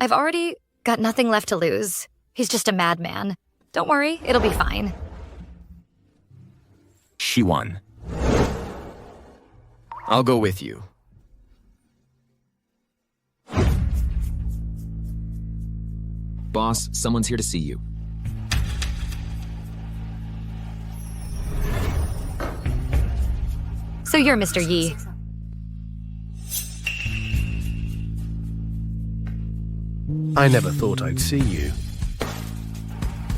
I've already got nothing left to lose. He's just a madman. Don't worry, it'll be fine. Shuan. I'll go with you. Boss, someone's here to see you. So you're Mr. Yi. I never thought I'd see you.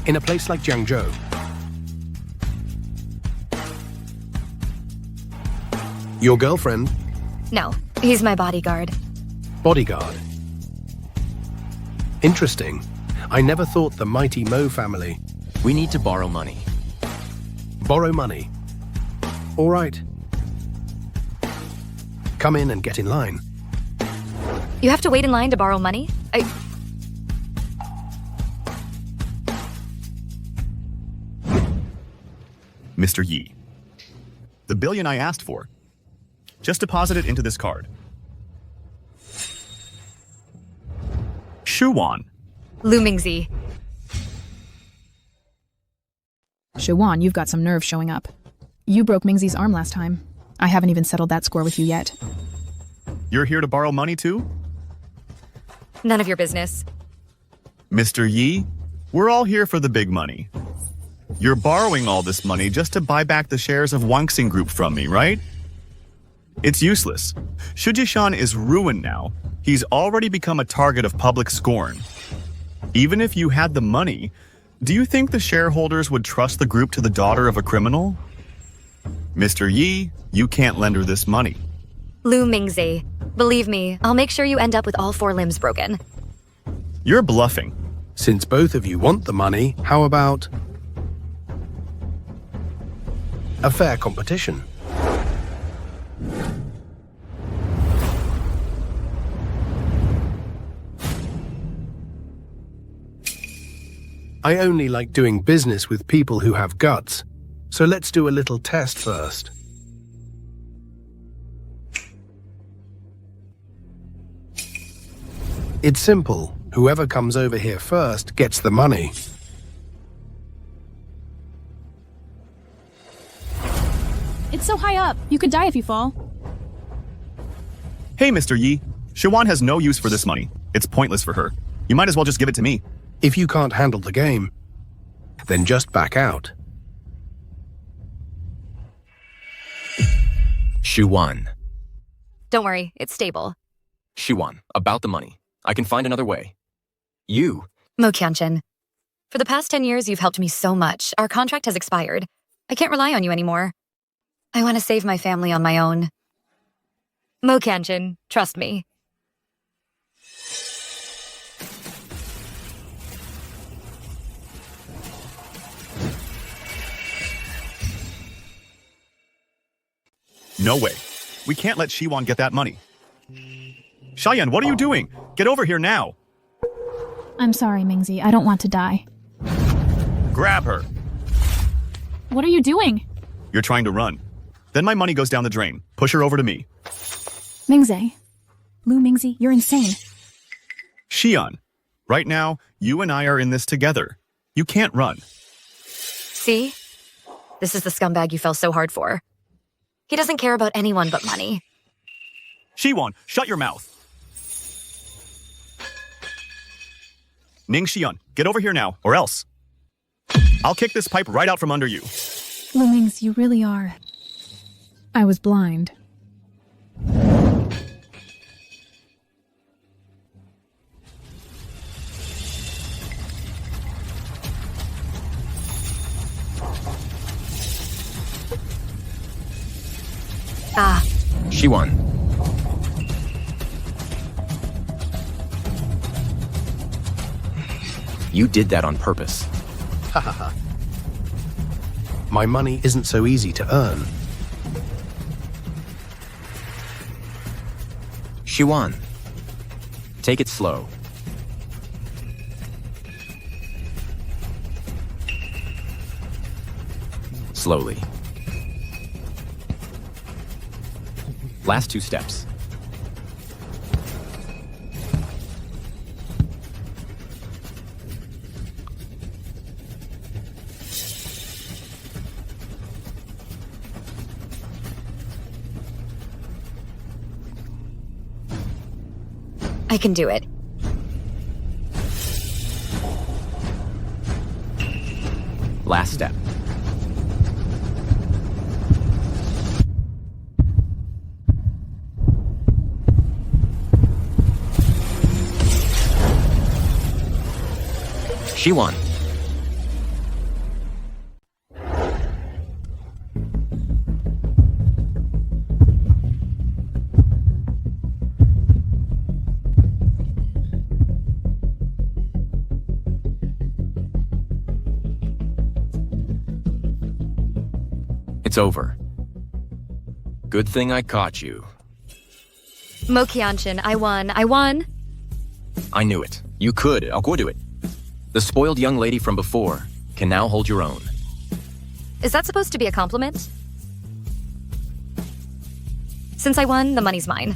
In a place like Jiangzhou. Your girlfriend? No, he's my bodyguard. Bodyguard. Interesting. I never thought the mighty Mo family. We need to borrow money. Borrow money. All right. Come in and get in line. You have to wait in line to borrow money? Mr. Yi. The billion I asked for. Just deposit it into this card. Shuan. Lu Mingzi. Shuan, you've got some nerve showing up. You broke Mingzi's arm last time. I haven't even settled that score with you yet. You're here to borrow money too? None of your business. Mr. Yi, we're all here for the big money. You're borrowing all this money just to buy back the shares of Wangxing Group from me, right? It's useless. Shujishan is ruined now. He's already become a target of public scorn. Even if you had the money, do you think the shareholders would trust the group to the daughter of a criminal? Mr. Yi, you can't lend her this money. Lu Mingzi. Believe me, I'll make sure you end up with all 4 limbs broken. You're bluffing. Since both of you want the money, how about a fair competition? I only like doing business with people who have guts. So let's do a little test first. It's simple. Whoever comes over here first gets the money. It's so high up. You could die if you fall. Hey, Mr. Yi. Shuan has no use for this money. It's pointless for her. You might as well just give it to me. If you can't handle the game, then just back out. Shuan. Don't worry, it's stable. Shuan, about the money. I can find another way. You. Moanjen. For the past 10 years, you've helped me so much. Our contract has expired. I can't rely on you anymore. I want to save my family on my own. Moanjen, trust me. No way. We can't let Shuan get that money. Cheyenne, what are you doing? Get over here now. I'm sorry, Mingzi. I don't want to die. Grab her. What are you doing? You're trying to run. Then my money goes down the drain. Push her over to me. Mingzi. Lu Mingzi, you're insane. Xian, right now, you and I are in this together. You can't run. See? This is the scumbag you fell so hard for. He doesn't care about anyone but money. Shiwan, shut your mouth. Ning Xian, get over here now, or else. I'll kick this pipe right out from under you. Lu Mingzi, you really are. I was blind. Ah. Shuan. You did that on purpose. Ha ha ha. My money isn't so easy to earn. Shuan. Take it slow. Slowly. Last 2 steps. I can do it. Last step. Shuan. It's over. Good thing I caught you. Moanjen, I won. I won. I knew it. You could. I'll go do it. The spoiled young lady from before can now hold your own. Is that supposed to be a compliment? Since I won, the money's mine.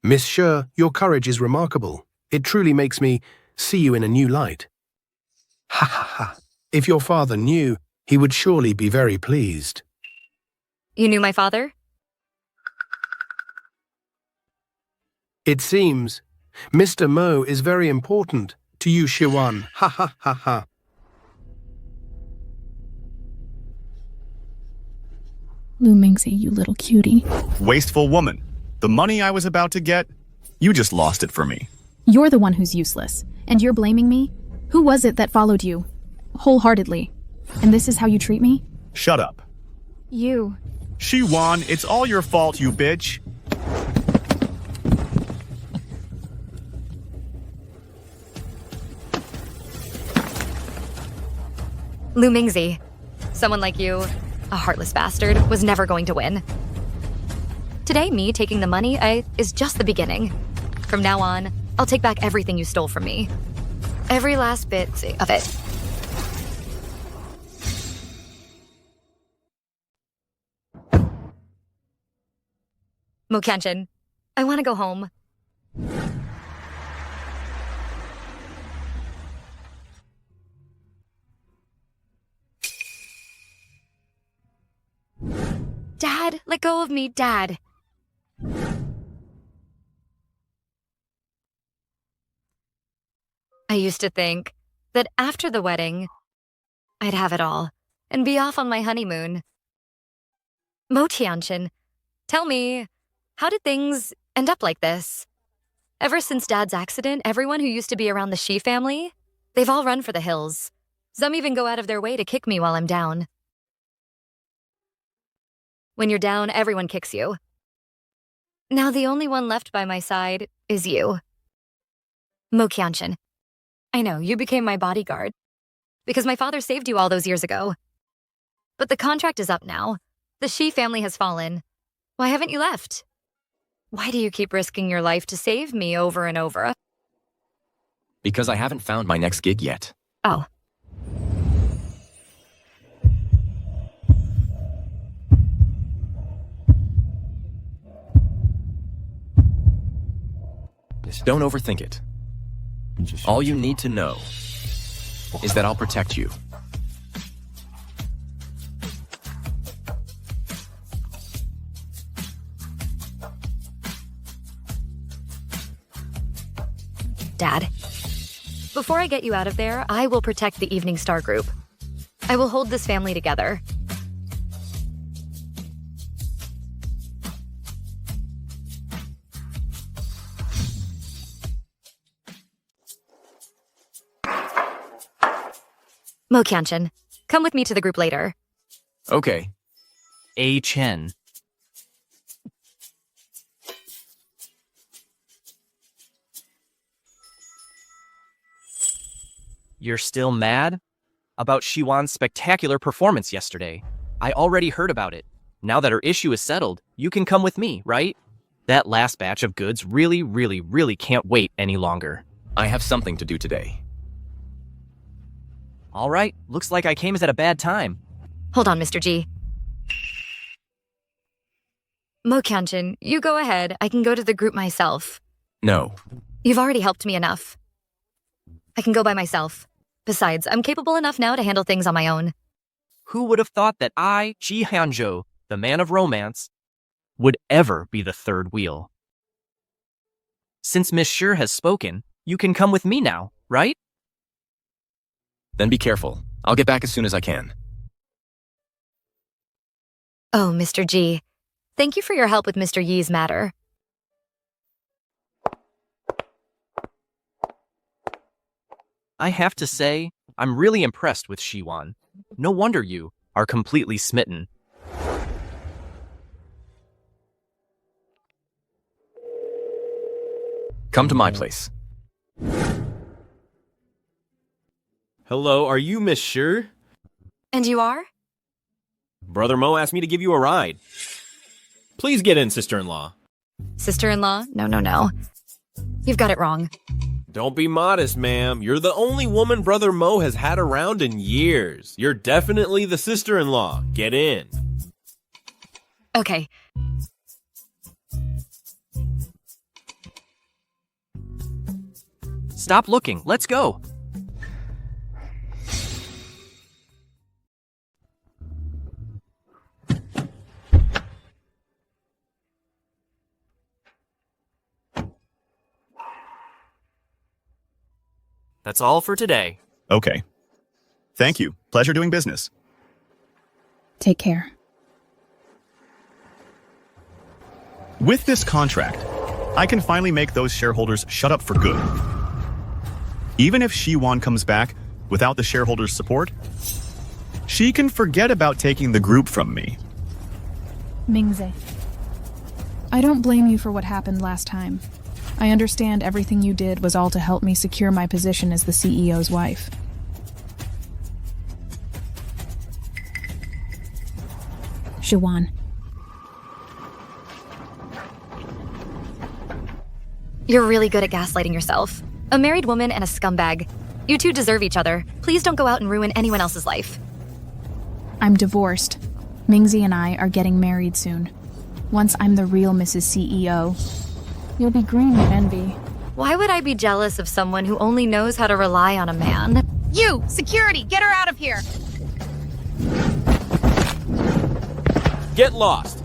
Miss Sher, your courage is remarkable. It truly makes me see you in a new light. Ha ha ha. If your father knew, he would surely be very pleased. You knew my father? It seems. Mr. Mo is very important to you, Shuan. Ha ha ha ha. Lu Mingzi, you little cutie. Wasteful woman. The money I was about to get, you just lost it for me. You're the one who's useless, and you're blaming me? Who was it that followed you? Wholeheartedly. And this is how you treat me? Shut up. You. Shuan, it's all your fault, you bitch. Lu Mingzi. Someone like you, a heartless bastard, was never going to win. Today, me taking the money is just the beginning. From now on, I'll take back everything you stole from me. Every last bit of it. Moanjen, I want to go home. Dad, let go of me, Dad. I used to think that after the wedding, I'd have it all and be off on my honeymoon. Moanjen, tell me, how did things end up like this? Ever since Dad's accident, everyone who used to be around the Shi family, they've all run for the hills. Some even go out of their way to kick me while I'm down. When you're down, everyone kicks you. Now the only one left by my side is you. Moanjen, I know, you became my bodyguard because my father saved you all those years ago. But the contract is up now. The Shi family has fallen. Why haven't you left? Why do you keep risking your life to save me over and over? Because I haven't found my next gig yet. Oh. Don't overthink it. All you need to know is that I'll protect you. Dad, before I get you out of there, I will protect the Evening Star Group. I will hold this family together. Moanjen, come with me to the group later. Okay. A. Chen. You're still mad? About Shuan's spectacular performance yesterday. I already heard about it. Now that her issue is settled, you can come with me, right? That last batch of goods really can't wait any longer. I have something to do today. All right, looks like I came at a bad time. Hold on, Mr. G. Moanjen, you go ahead. I can go to the group myself. No. You've already helped me enough. I can go by myself. Besides, I'm capable enough now to handle things on my own. Who would have thought that I, Ji Hanzhou, the man of romance, would ever be the third wheel? Since Miss Shi has spoken, you can come with me now, right? Then be careful. I'll get back as soon as I can. Oh, Mr. G. Thank you for your help with Mr. Yi's matter. I have to say, I'm really impressed with Shuan. No wonder you are completely smitten. Come to my place. Hello, are you Miss Shi? And you are? Brother Mo asked me to give you a ride. Please get in, sister-in-law. Sister-in-law? No. You've got it wrong. Don't be modest, ma'am. You're the only woman Brother Mo has had around in years. You're definitely the sister-in-law. Get in. Okay. Stop looking. Let's go. That's all for today. Okay. Thank you. Pleasure doing business. Take care. With this contract, I can finally make those shareholders shut up for good. Even if Shuan comes back without the shareholders' support, she can forget about taking the group from me. Mingzi, I don't blame you for what happened last time. I understand everything you did was all to help me secure my position as the CEO's wife. Shuan. You're really good at gaslighting yourself. A married woman and a scumbag. You two deserve each other. Please don't go out and ruin anyone else's life. I'm divorced. Mingzi and I are getting married soon. Once I'm the real Mrs. CEO, you'll be green with envy. Why would I be jealous of someone who only knows how to rely on a man? You! Security! Get her out of here! Get lost!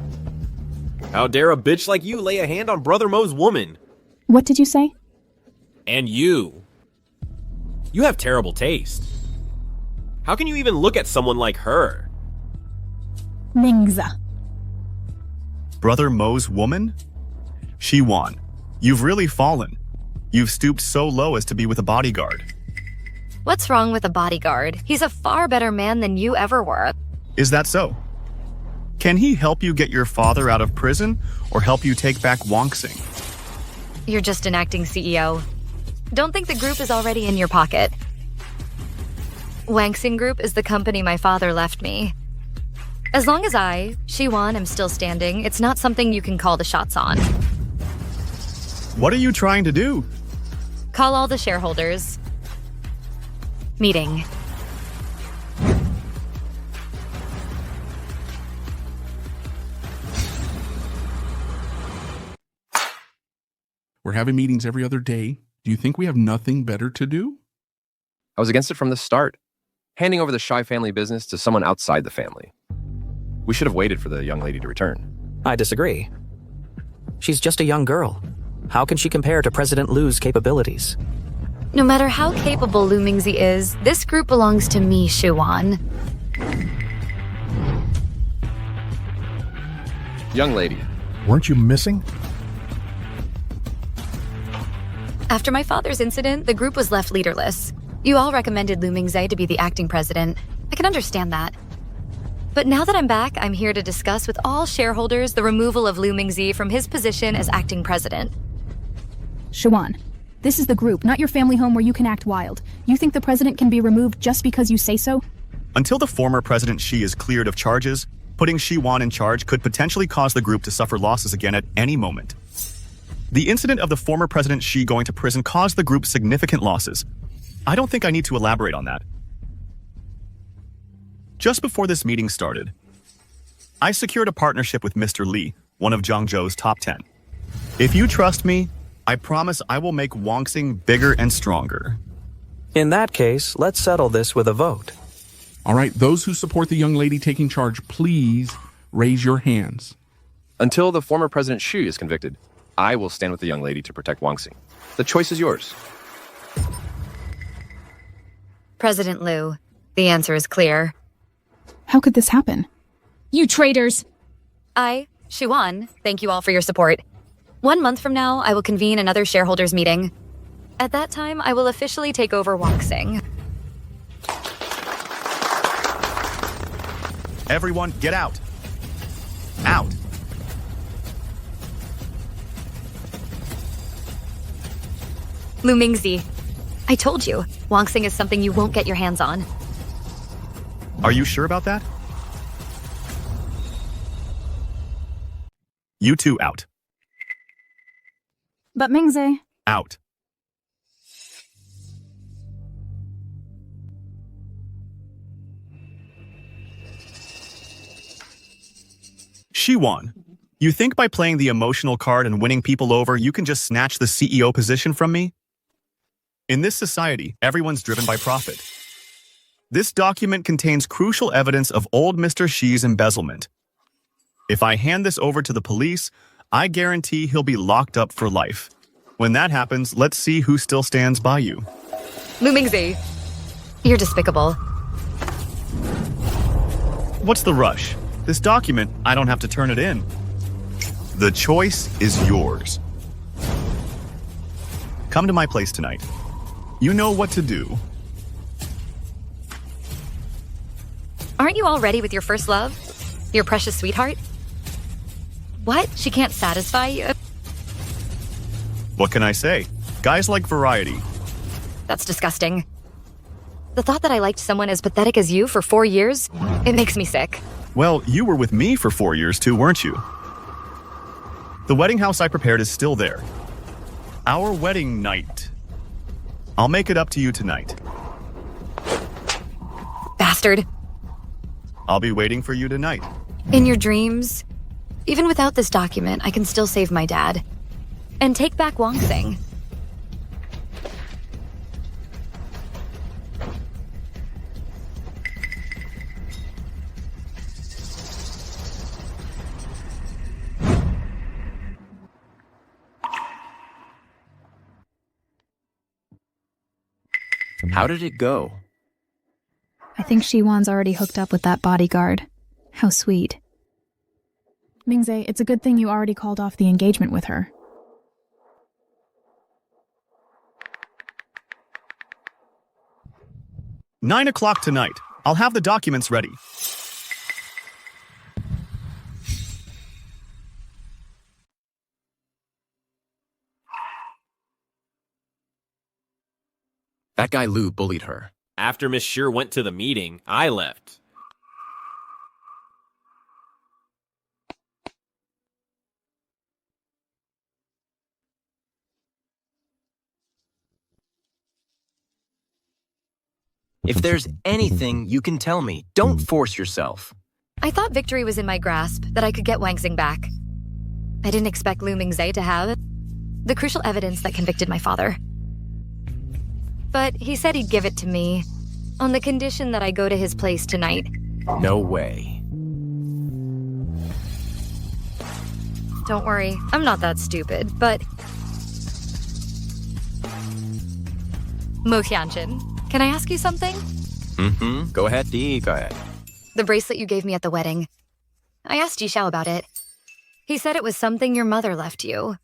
How dare a bitch like you lay a hand on Brother Mo's woman? What did you say? And you. You have terrible taste. How can you even look at someone like her? Mingza. Brother Mo's woman? Shuan, you've really fallen. You've stooped so low as to be with a bodyguard. What's wrong with a bodyguard? He's a far better man than you ever were. Is that so? Can he help you get your father out of prison or help you take back Wongsing? You're just an acting CEO. Don't think the group is already in your pocket. Wongsing Group is the company my father left me. As long as I, Shuan, am still standing, it's not something you can call the shots on. What are you trying to do? Call all the shareholders. Meeting. We're having meetings every other day. Do you think we have nothing better to do? I was against it from the start, handing over the Shy family business to someone outside the family. We should have waited for the young lady to return. I disagree. She's just a young girl. How can she compare to President Lu's capabilities? No matter how capable Lu Mingzi is, this group belongs to me, Shuan. Young lady. Weren't you missing? After my father's incident, the group was left leaderless. You all recommended Lu Mingzi to be the acting president. I can understand that. But now that I'm back, I'm here to discuss with all shareholders the removal of Lu Mingzi from his position as acting president. Shuan, this is the group, not your family home where you can act wild. You think the president can be removed just because you say so? Until the former President Xi is cleared of charges, putting Shuan in charge could potentially cause the group to suffer losses again at any moment. The incident of the former President Xi going to prison caused the group significant losses. I don't think I need to elaborate on that. Just before this meeting started, I secured a partnership with Mr. Li, one of Zhangzhou's top 10. If you trust me, I promise I will make Wongsing bigger and stronger. In that case, let's settle this with a vote. All right, those who support the young lady taking charge, please raise your hands. Until the former President Xi is convicted, I will stand with the young lady to protect Wongsing. The choice is yours. President Lu, the answer is clear. How could this happen? You traitors! I, Shuan, thank you all for your support. 1 month from now, I will convene another shareholders meeting. At that time, I will officially take over Wongsing. Everyone, get out. Out. Lu Mingzi, I told you, Wongsing is something you won't get your hands on. Are you sure about that? You two out. But Mingzi... Out. Shuan, you think by playing the emotional card and winning people over, you can just snatch the CEO position from me? In this society, everyone's driven by profit. This document contains crucial evidence of old Mr. Xi's embezzlement. If I hand this over to the police, I guarantee he'll be locked up for life. When that happens, let's see who still stands by you. Lu Mingzi, you're despicable. What's the rush? This document, I don't have to turn it in. The choice is yours. Come to my place tonight. You know what to do. Aren't you all ready with your first love? Your precious sweetheart? What? She can't satisfy you? What can I say? Guys like variety. That's disgusting. The thought that I liked someone as pathetic as you for 4 years, it makes me sick. Well, you were with me for 4 years too, weren't you? The wedding house I prepared is still there. Our wedding night. I'll make it up to you tonight. Bastard. I'll be waiting for you tonight. In your dreams, even without this document, I can still save my dad. And take back Wong Sing. How did it go? I think Shuan's already hooked up with that bodyguard. How sweet. Mingze, it's a good thing you already called off the engagement with her. "9 o'clock tonight. I'll have the documents ready." That guy Lou bullied her. After Miss Sure went to the meeting, I left. If there's anything you can tell me, don't force yourself. I thought victory was in my grasp, that I could get Wang Xing back. I didn't expect Lu Mingze to have the crucial evidence that convicted my father. But he said he'd give it to me, on the condition that I go to his place tonight. No way. Don't worry, I'm not that stupid, but... Moanjen, can I ask you something? Go ahead, Dee, go ahead. The bracelet you gave me at the wedding. I asked Yishao about it. He said it was something your mother left you.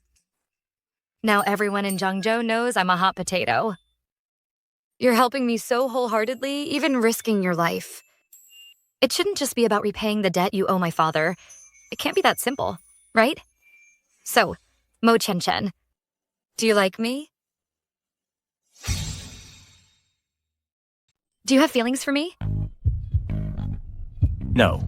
Now everyone in Zhengzhou knows I'm a hot potato. You're helping me so wholeheartedly, even risking your life. It shouldn't just be about repaying the debt you owe my father. It can't be that simple, right? So, Moanjen, do you like me? Do you have feelings for me? No.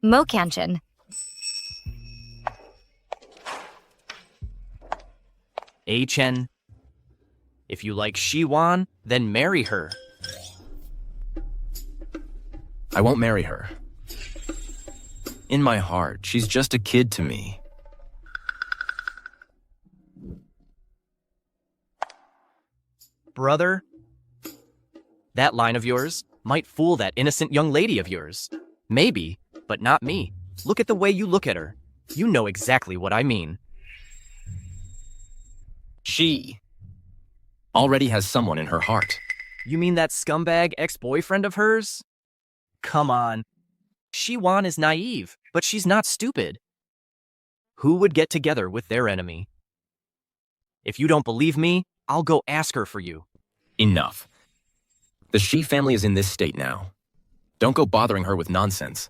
Moanjen. Chen, if you like Shuan, then marry her. I won't marry her. In my heart, she's just a kid to me. Brother, that line of yours might fool that innocent young lady of yours. Maybe, but not me. Look at the way you look at her. You know exactly what I mean. She already has someone in her heart. You mean that scumbag ex-boyfriend of hers? Come on. Shuan is naive, but she's not stupid. Who would get together with their enemy? If you don't believe me, I'll go ask her for you. Enough. The Shi family is in this state now. Don't go bothering her with nonsense.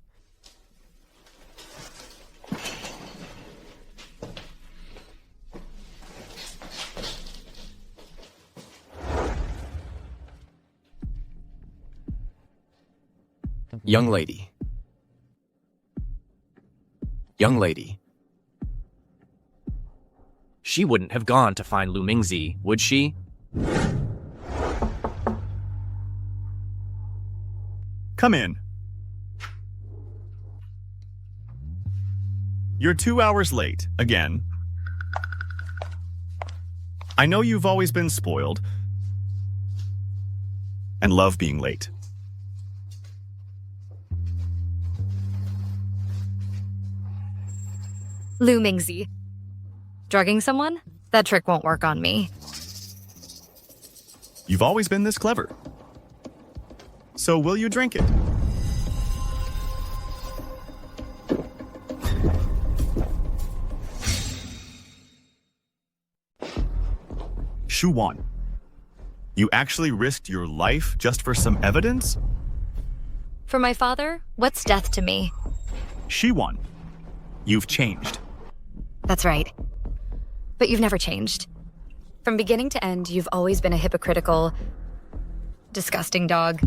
Young lady. Young lady. She wouldn't have gone to find Lu Mingzi, would she? Come in. You're 2 hours late, again. I know you've always been spoiled and love being late. Lu Mingzi. Drugging someone? That trick won't work on me. You've always been this clever. So will you drink it? Shuan, you actually risked your life just for some evidence? For my father, what's death to me? Shuan, You've changed. That's right. But you've never changed. From beginning to end, you've always been a hypocritical, disgusting dog.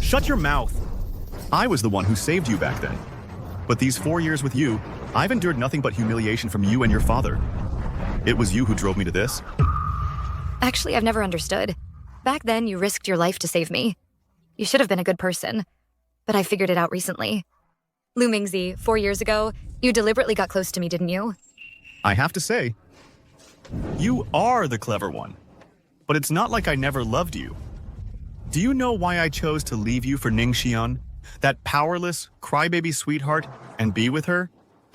Shut your mouth. I was the one who saved you back then. But these 4 years with you, I've endured nothing but humiliation from you and your father. It was you who drove me to this. Actually, I've never understood. Back then, you risked your life to save me. You should have been a good person. But I figured it out recently. Lu Mingzi, 4 years ago, you deliberately got close to me, didn't you? I have to say, you are the clever one. But it's not like I never loved you. Do you know why I chose to leave you for Ningxian, that powerless, crybaby sweetheart, and be with her?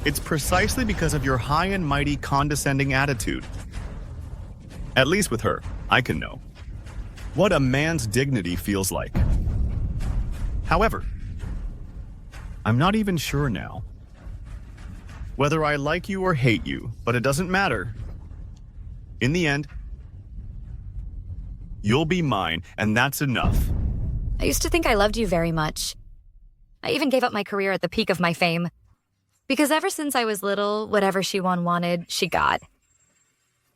It's precisely because of your high and mighty condescending attitude. At least with her, I can know what a man's dignity feels like. However, I'm not even sure now whether I like you or hate you, but it doesn't matter. In the end, you'll be mine, and that's enough. I used to think I loved you very much. I even gave up my career at the peak of my fame. Because ever since I was little, whatever Shuan wanted, she got.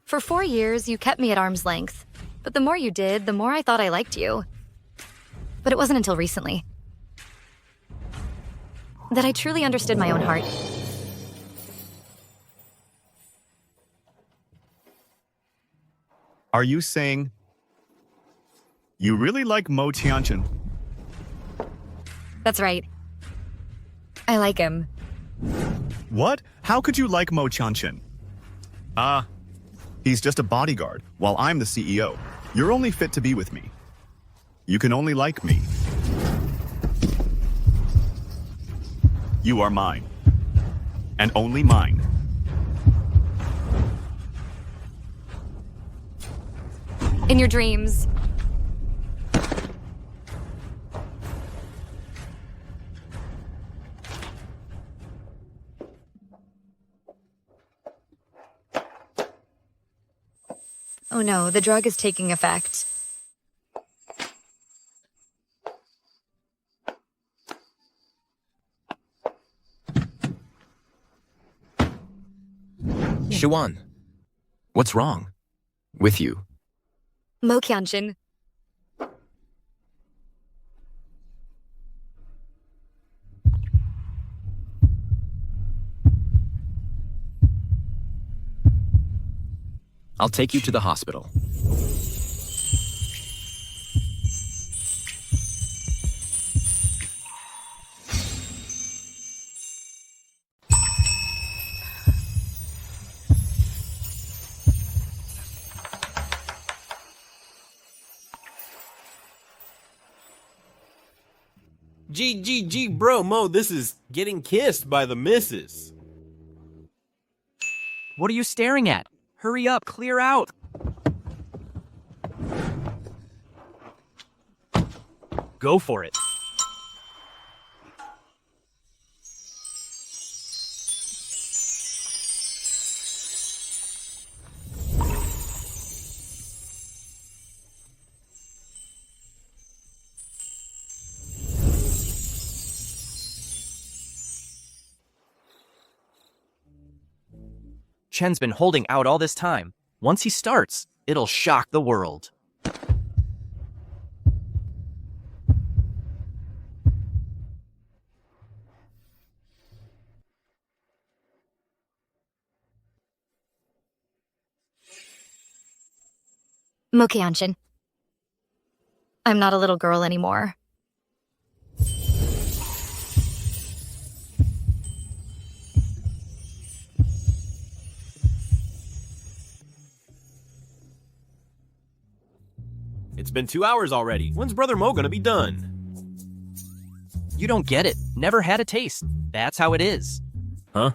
For 4 years, you kept me at arm's length. But the more you did, the more I thought I liked you. But it wasn't until recently that I truly understood my own heart. Are you saying you really like Mo Tianchen? That's right. I like him. What? How could you like Mo Tianchen? He's just a bodyguard, while I'm the CEO. You're only fit to be with me. You can only like me. You are mine. And only mine. In your dreams. Oh no, the drug is taking effect. Shuan, what's wrong? With you? Mo Qianxin. I'll take you to the hospital. Bro, Mo, this is getting kissed by the missus. What are you staring at? Hurry up, clear out. Go for it. Chen's been holding out all this time. Once he starts, it'll shock the world. Mo Qianxin. I'm not a little girl anymore. It's been 2 hours already. When's Brother Mo gonna be done? You don't get it. Never had a taste. That's how it is. Huh?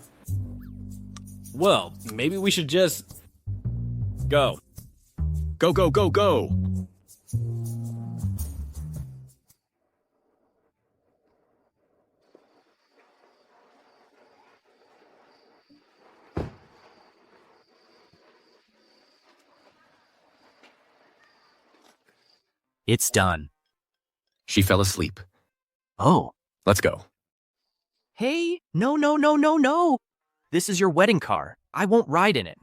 Well, maybe we should just... go. Go, go, go, go! It's done. She fell asleep. Oh. Let's go. Hey, no. This is your wedding car. I won't ride in it.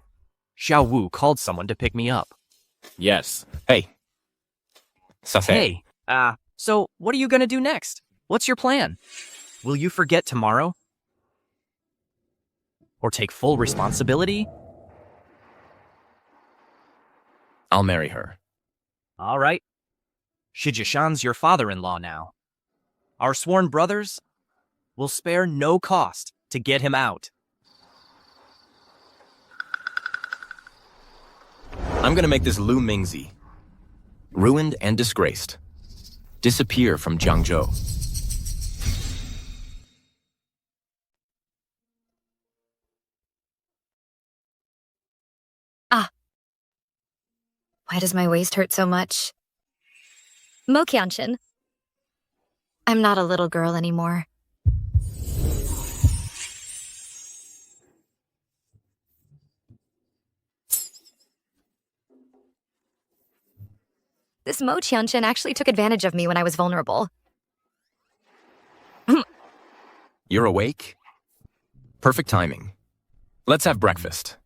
Xiao Wu called someone to pick me up. Yes. Hey. Hey, so what are you gonna do next? What's your plan? Will you forget tomorrow? Or take full responsibility? I'll marry her. All right. Shijishan's your father-in-law now. Our sworn brothers will spare no cost to get him out. I'm gonna make this Lu Mingzi, ruined and disgraced, disappear from Jiangzhou. Why does my waist hurt so much? Moanjen. I'm not a little girl anymore. This Moanjen actually took advantage of me when I was vulnerable. You're awake? Perfect timing. Let's have breakfast.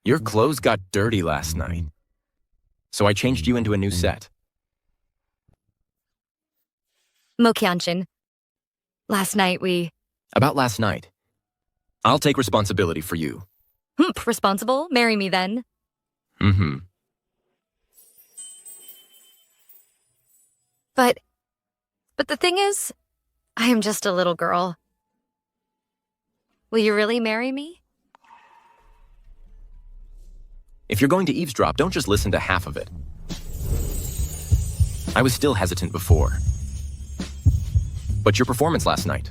Your clothes got dirty last night, so I changed you into a new set. Moanjen. Last night About last night. I'll take responsibility for you. Responsible? Marry me then. Mm-hmm. But the thing is, I am just a little girl. Will you really marry me? If you're going to eavesdrop, don't just listen to half of it. I was still hesitant before. But your performance last night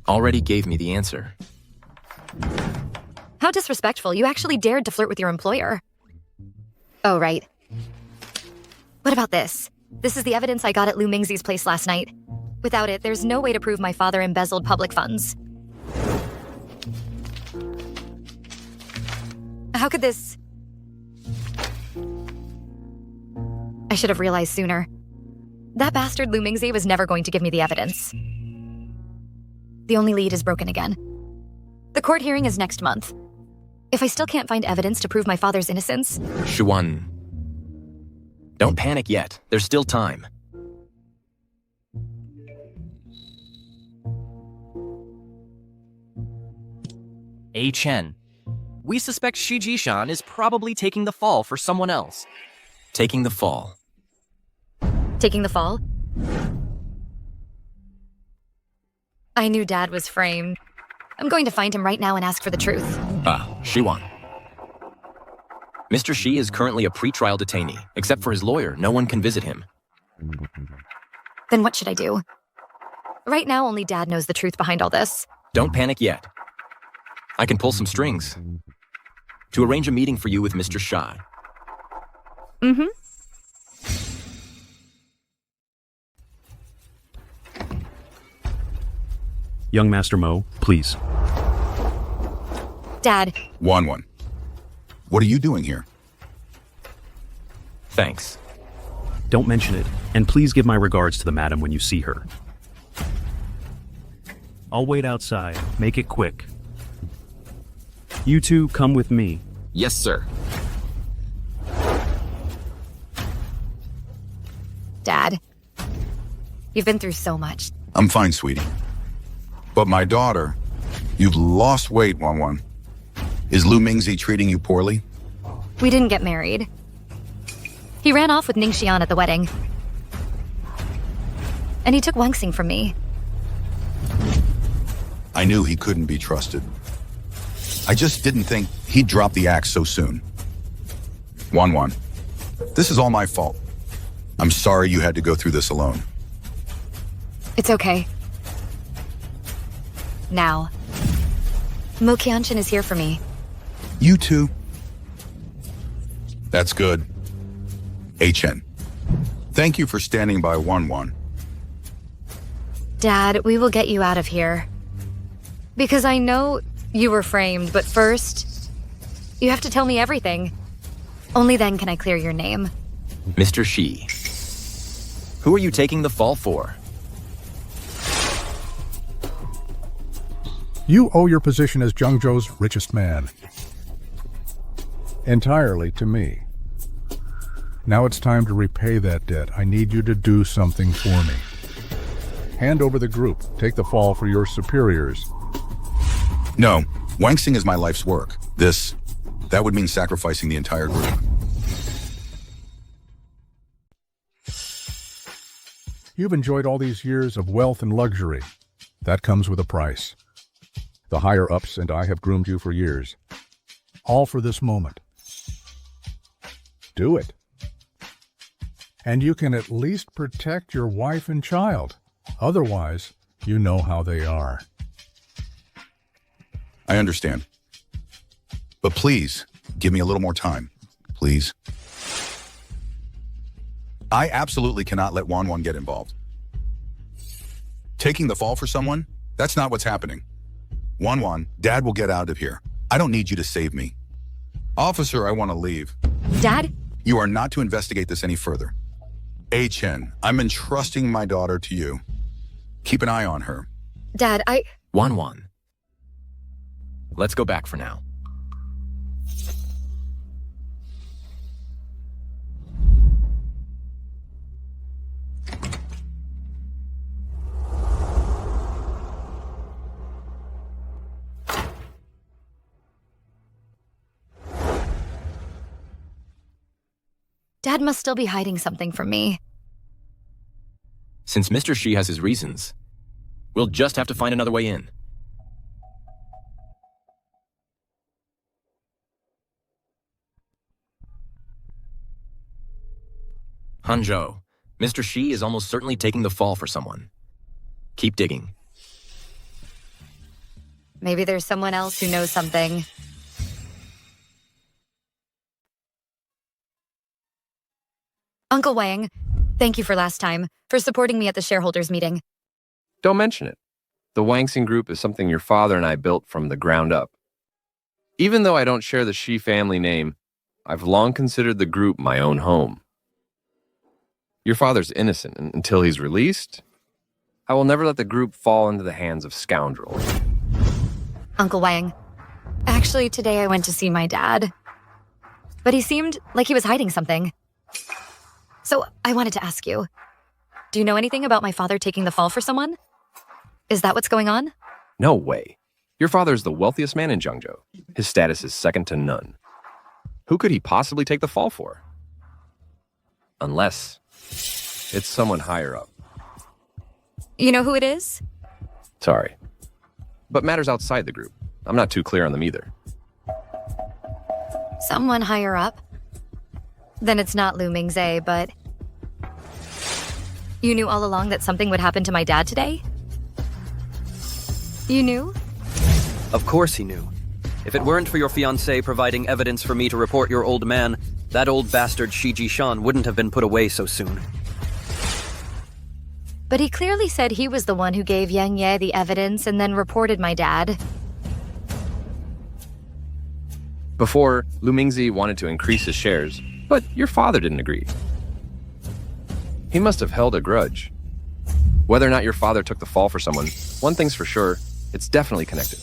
already gave me the answer. How disrespectful. You actually dared to flirt with your employer. Oh, right. What about this? This is the evidence I got at Lu Mingzi's place last night. Without it, there's no way to prove my father embezzled public funds. How could this... I should have realized sooner. That bastard Lu Mingzi was never going to give me the evidence. The only lead is broken again. The court hearing is next month. If I still can't find evidence to prove my father's innocence... Shuan. Don't panic yet. There's still time. A. Chen. We suspect Shi Jishan is probably taking the fall for someone else. Taking the fall. Taking the fall? I knew Dad was framed. I'm going to find him right now and ask for the truth. Shuan. Mr. Shi is currently a pretrial detainee. Except for his lawyer, no one can visit him. Then what should I do? Right now, only Dad knows the truth behind all this. Don't panic yet. I can pull some strings to arrange a meeting for you with Mr. Shai. Mm-hmm. Young Master Mo, please. Dad. Wan. What are you doing here? Thanks. Don't mention it, and please give my regards to the madam when you see her. I'll wait outside. Make it quick. You two come with me. Yes, sir. Dad. You've been through so much. I'm fine, sweetie. But my daughter, you've lost weight, Wan. Is Lu Mingzi treating you poorly? We didn't get married. He ran off with Ningxian at the wedding. And he took Wangxing from me. I knew he couldn't be trusted. I just didn't think he'd drop the axe so soon. Wan, this is all my fault. I'm sorry you had to go through this alone. It's okay. Now, Moanjen is here for me. You too. That's good. Chen. Thank you for standing by Wan. Dad, we will get you out of here. Because I know you were framed, but first, you have to tell me everything. Only then can I clear your name. Mr. Shi, who are you taking the fall for? You owe your position as Zhengzhou's richest man entirely to me. Now it's time to repay that debt. I need you to do something for me. Hand over the group. Take the fall for your superiors. No, Wang Xing is my life's work. That would mean sacrificing the entire group. You've enjoyed all these years of wealth and luxury. That comes with a price. The higher-ups and I have groomed you for years. All for this moment. Do it. And you can at least protect your wife and child. Otherwise, you know how they are. I understand. But please, give me a little more time. Please. I absolutely cannot let Wan get involved. Taking the fall for someone? That's not what's happening. Wan, Dad will get out of here. I don't need you to save me. Officer, I want to leave. Dad? You are not to investigate this any further. A. Chen, I'm entrusting my daughter to you. Keep an eye on her. Dad, Wan. Let's go back for now. Dad must still be hiding something from me. Since Mr. Shi has his reasons, we'll just have to find another way in. Hanzhou, Mr. Shi is almost certainly taking the fall for someone. Keep digging. Maybe there's someone else who knows something. Uncle Wang, thank you for last time, for supporting me at the shareholders meeting. Don't mention it. The Wang Xing Group is something your father and I built from the ground up. Even though I don't share the Shi family name, I've long considered the group my own home. Your father's innocent, and until he's released, I will never let the group fall into the hands of scoundrels. Uncle Wang, actually today I went to see my dad, but he seemed like he was hiding something. So I wanted to ask you, do you know anything about my father taking the fall for someone? Is that what's going on? No way. Your father is the wealthiest man in Zhengzhou. His status is second to none. Who could he possibly take the fall for? Unless it's someone higher up. You know who it is? Sorry. But matters outside the group. I'm not too clear on them either. Someone higher up? Then it's not Lu Mingze, but... You knew all along that something would happen to my dad today? You knew? Of course he knew. If it weren't for your fiancé providing evidence for me to report your old man, that old bastard Shi Jishan wouldn't have been put away so soon. But he clearly said he was the one who gave Yang Ye the evidence and then reported my dad. Before, Lu Mingzi wanted to increase his shares, but your father didn't agree. He must have held a grudge. Whether or not your father took the fall for someone, one thing's for sure, it's definitely connected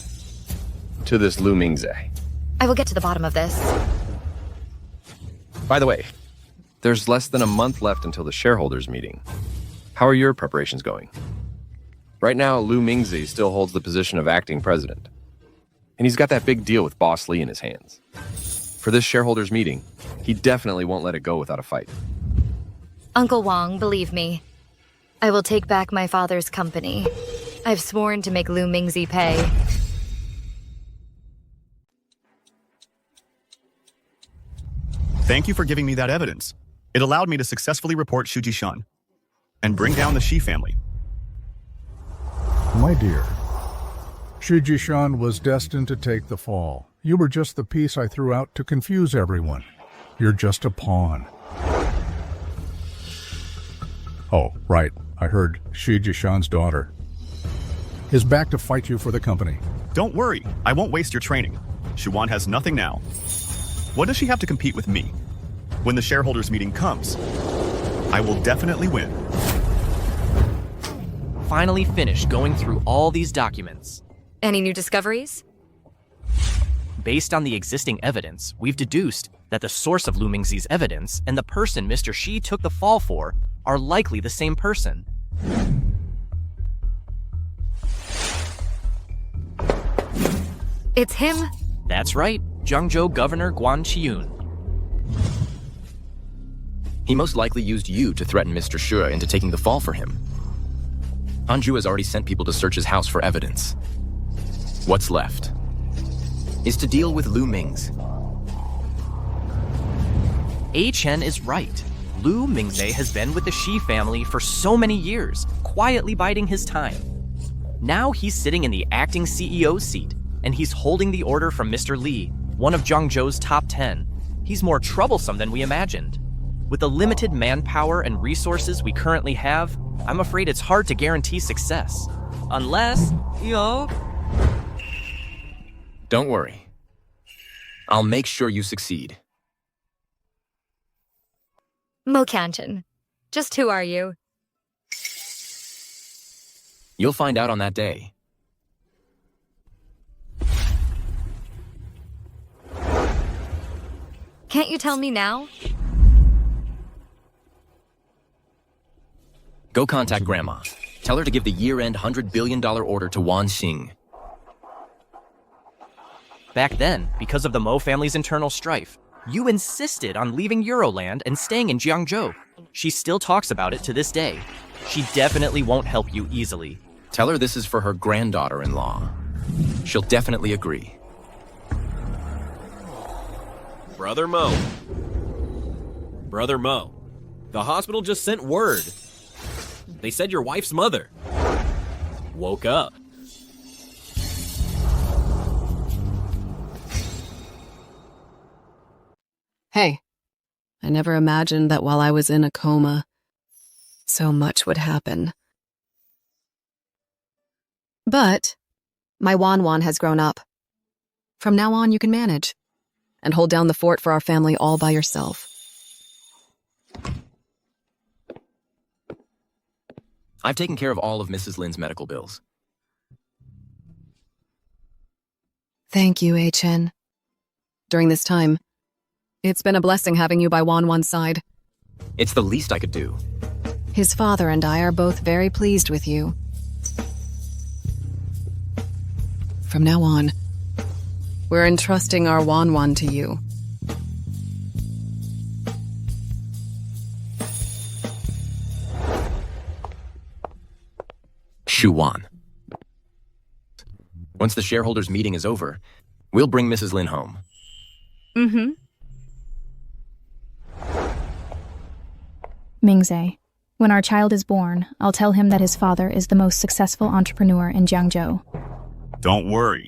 to this Lu Mingze. I will get to the bottom of this. By the way, there's less than a month left until the shareholders meeting. How are your preparations going? Right now, Lu Mingzi still holds the position of acting president. And he's got that big deal with Boss Li in his hands. For this shareholders meeting, he definitely won't let it go without a fight. Uncle Wang, believe me, I will take back my father's company. I've sworn to make Lu Mingzi pay. Thank you for giving me that evidence. It allowed me to successfully report Shu Jishan and bring down the Shi family. My dear, Shi Jishan was destined to take the fall. You were just the piece I threw out to confuse everyone. You're just a pawn. Oh, right. I heard Shi Jishan's daughter. is back to fight you for the company. Don't worry, I won't waste your training. Shuan has nothing now. What does she have to compete with me? When the shareholders meeting comes, I will definitely win. Finally finished going through all these documents. Any new discoveries? Based on the existing evidence, we've deduced that the source of Lu Mingzi's evidence and the person Mr. Shi took the fall for are likely the same person. It's him. That's right, Zhangzhou Governor Guan Qiyun. He most likely used you to threaten Mr. Shu into taking the fall for him. Hanju has already sent people to search his house for evidence. What's left is to deal with Lu Ming's. A Chen is right. Lu Mingze has been with the Shi family for so many years, quietly biding his time. Now he's sitting in the acting CEO seat, and he's holding the order from Mr. Li, one of Zhangzhou's top 10. He's more troublesome than we imagined. With the limited manpower and resources we currently have, I'm afraid it's hard to guarantee success. Unless, Don't worry. I'll make sure you succeed. Moanjen. Just who are you? You'll find out on that day. Can't you tell me now? Go contact Grandma. Tell her to give the year-end $100 billion order to Wan Xing. back then, because of the Mo family's internal strife, you insisted on leaving Euroland and staying in Jiangzhou. She still talks about it to this day. She definitely won't help you easily. Tell her this is for her granddaughter-in-law. She'll definitely agree. Brother Mo. Brother Mo. The hospital just sent word. They said your wife's mother woke up. Hey, I never imagined that while I was in a coma, so much would happen. But my Wan has grown up. From now on, you can manage and hold down the fort for our family all by yourself. I've taken care of all of Mrs. Lin's medical bills. Thank you, Chen. During this time, it's been a blessing having you by Wan's side. It's the least I could do. His father and I are both very pleased with you. From now on, we're entrusting our Wan to you. Shuan. Once the shareholders' meeting is over, we'll bring Mrs. Lin home. Mm-hmm. Mingze, when our child is born, I'll tell him that his father is the most successful entrepreneur in Jiangzhou. Don't worry.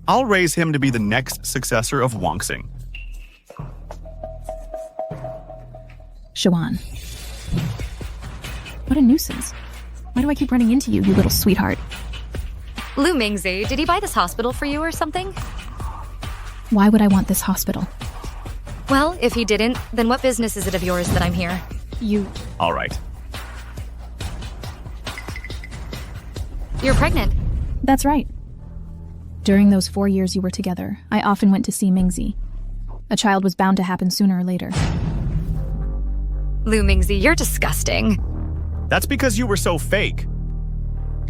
I'll raise him to be the next successor of Wangxing. Shuan. What a nuisance. Why do I keep running into you, you little sweetheart? Lu Mingzi, did he buy this hospital for you or something? Why would I want this hospital? Well, if he didn't, then what business is it of yours that I'm here? You... All right. You're pregnant. That's right. During those 4 years you were together, I often went to see Mingzi. A child was bound to happen sooner or later. Lu Mingzi, you're disgusting. That's because you were so fake.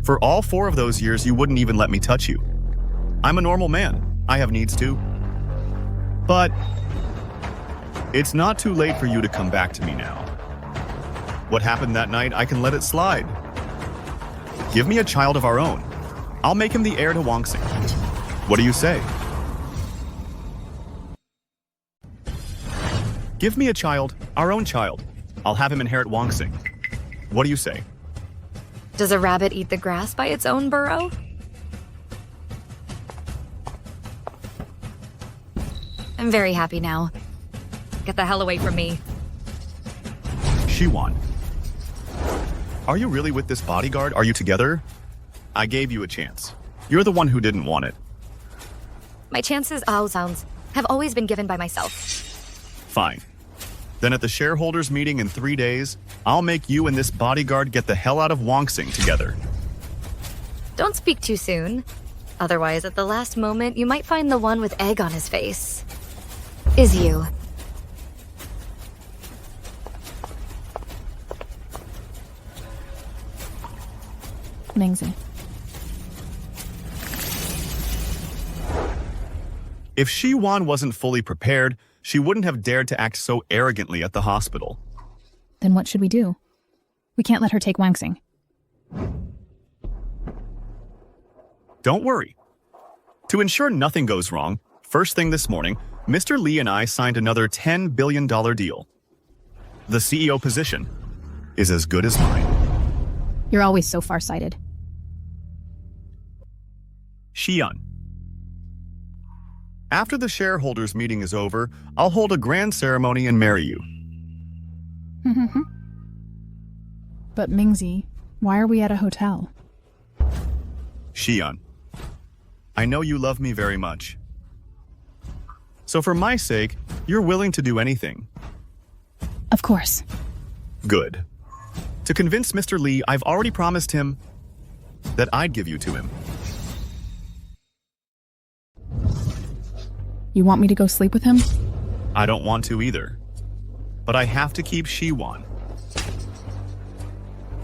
For all 4 of those years, you wouldn't even let me touch you. I'm a normal man. I have needs too. But it's not too late for you to come back to me now. What happened that night, I can let it slide. Give me a child of our own. I'll make him the heir to Wangxing. What do you say? Give me a child, our own child. I'll have him inherit Wangxing. What do you say? Does a rabbit eat the grass by its own burrow? I'm very happy now. Get the hell away from me. Shuan. Are you really with this bodyguard? Are you together? I gave you a chance. You're the one who didn't want it. My chances, sounds, have always been given by myself. Fine. Then at the shareholders meeting in 3 days, I'll make you and this bodyguard get the hell out of Wongsing together. Don't speak too soon. Otherwise, at the last moment, you might find the one with egg on his face. Is you. Mingzi. If Shuan wasn't fully prepared, she wouldn't have dared to act so arrogantly at the hospital. Then what should we do? We can't let her take Wongsing. Don't worry. To ensure nothing goes wrong, first thing this morning, Mr. Lee and I signed another $10 billion deal. The CEO position is as good as mine. You're always so farsighted. Xian. After the shareholders meeting is over, I'll hold a grand ceremony and marry you. But Mingzi, why are we at a hotel? Xian, I know you love me very much. So for my sake, you're willing to do anything. Of course. Good. To convince Mr. Lee, I've already promised him that I'd give you to him. You want me to go sleep with him? I don't want to either. But I have to keep Shuan.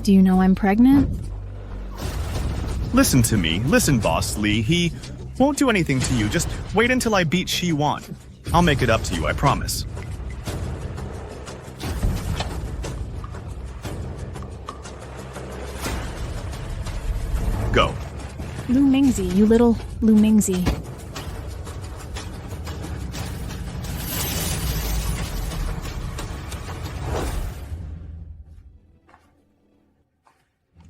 Do you know I'm pregnant? Listen to me. Listen, Boss Lee. He won't do anything to you. Just wait until I beat Shuan. I'll make it up to you, I promise. Go. Lu Mingzi, you little Lu Mingzi.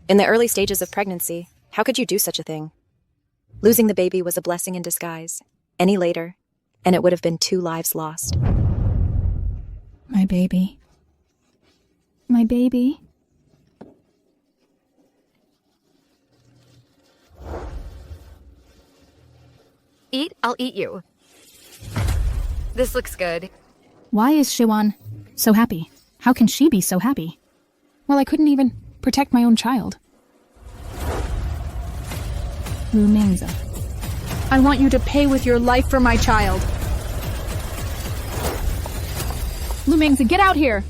In the early stages of pregnancy, how could you do such a thing? Losing the baby was a blessing in disguise. Any later, and it would have been 2 lives lost. My baby. My baby. Eat, I'll eat you. This looks good. Why is Shuan so happy? How can she be so happy? Well, I couldn't even protect my own child. Lu Mingzi. I want you to pay with your life for my child. Lu Mingzi, get out here!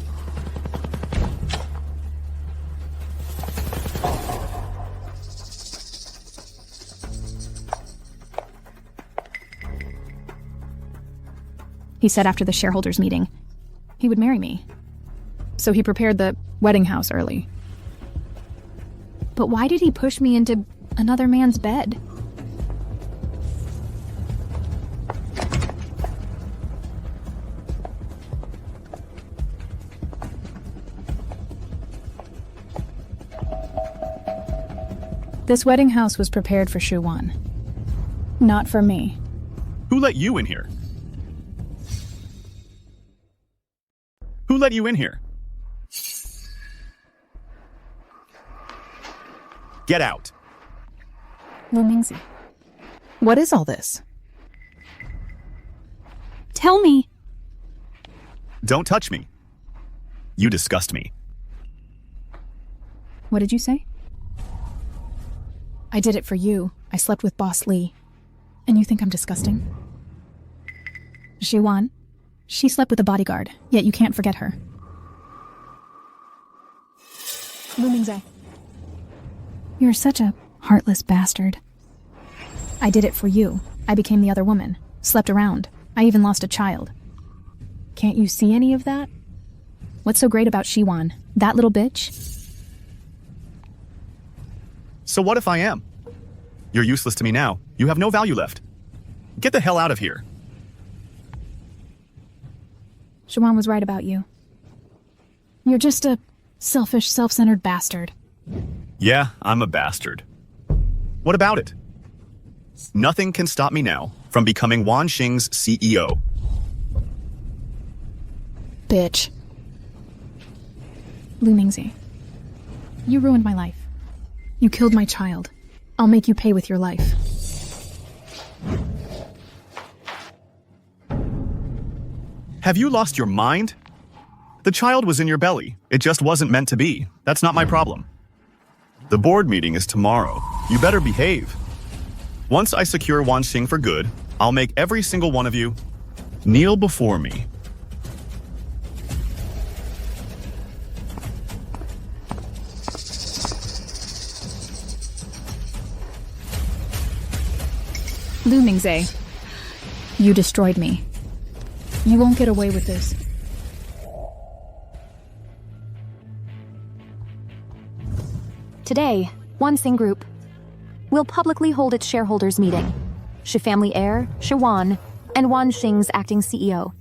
He said after the shareholders meeting, he would marry me. So he prepared the wedding house early. But why did he push me into another man's bed? This wedding house was prepared for Shuan, not for me. Who let you in here? Who let you in here? Get out. Lu Mingzi, what is all this? Tell me. Don't touch me. You disgust me. What did you say? I did it for you. I slept with Boss Lee. And you think I'm disgusting? Shuan, she slept with a bodyguard, yet you can't forget her. Lu Mingzi, you're such a heartless bastard. I did it for you. I became the other woman. Slept around. I even lost a child. Can't you see any of that? What's so great about Shuan? That little bitch? So what if I am? You're useless to me now. You have no value left. Get the hell out of here. Shuan was right about you. You're just a selfish, self-centered bastard. Yeah, I'm a bastard. What about it? Nothing can stop me now from becoming Wanxing's CEO. Bitch. Lu Mingzi, you ruined my life. You killed my child. I'll make you pay with your life. Have you lost your mind? The child was in your belly. It just wasn't meant to be. That's not my problem. The board meeting is tomorrow. You better behave. Once I secure Wanxing for good, I'll make every single one of you kneel before me. Lu Mingze, you destroyed me. You won't get away with this. Today, Wanxing Group will publicly hold its shareholders meeting. Shi family heir, Shuan, and Wanxing's acting CEO,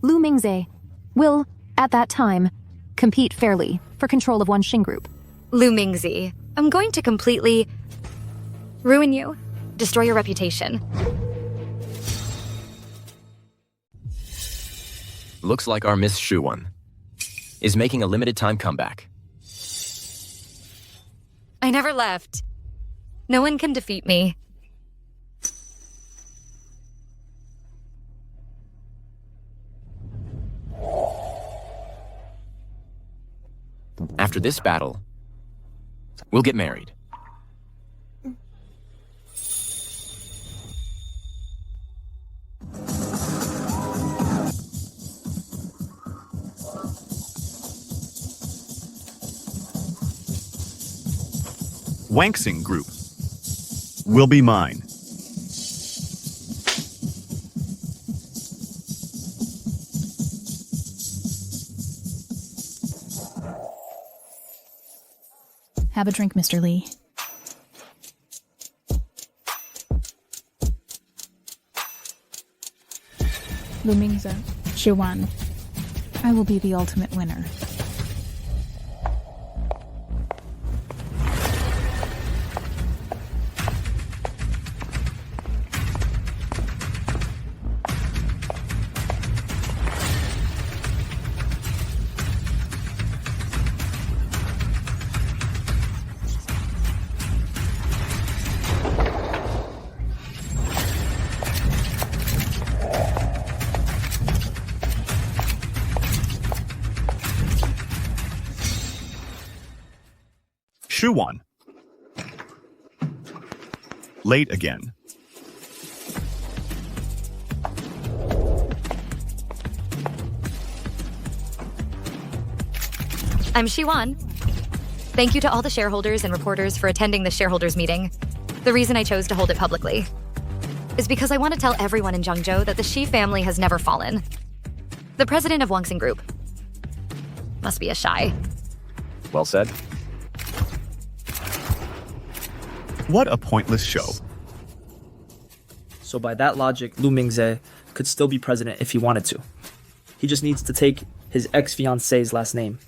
Lu Mingze, will, at that time, compete fairly for control of Wanxing Group. Lu Mingze, I'm going to completely ruin you, destroy your reputation. Looks like our Miss Shuan is making a limited time comeback. I never left. No one can defeat me. After this battle, we'll get married. Wanxing Group will be mine. Have a drink, Mr. Lee. Lu Mingze, Shuan, I will be the ultimate winner. Shuan. Late again. I'm Shuan. Thank you to all the shareholders and reporters for attending the shareholders meeting. The reason I chose to hold it publicly is because I want to tell everyone in Zhengzhou that the Shi family has never fallen. The president of Wanxing Group must be a Shi. Well said. What a pointless show. So by that logic, Lu Mingze could still be president if he wanted to. He just needs to take his ex-fiancee's last name.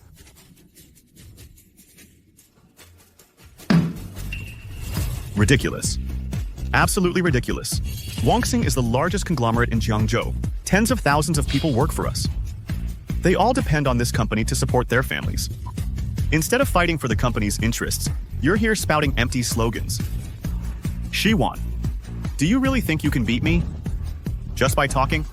Ridiculous. Absolutely ridiculous. Wanxing is the largest conglomerate in Jiangzhou. Tens of thousands of people work for us. They all depend on this company to support their families. Instead of fighting for the company's interests, you're here spouting empty slogans. Shuan, do you really think you can beat me? Just by talking?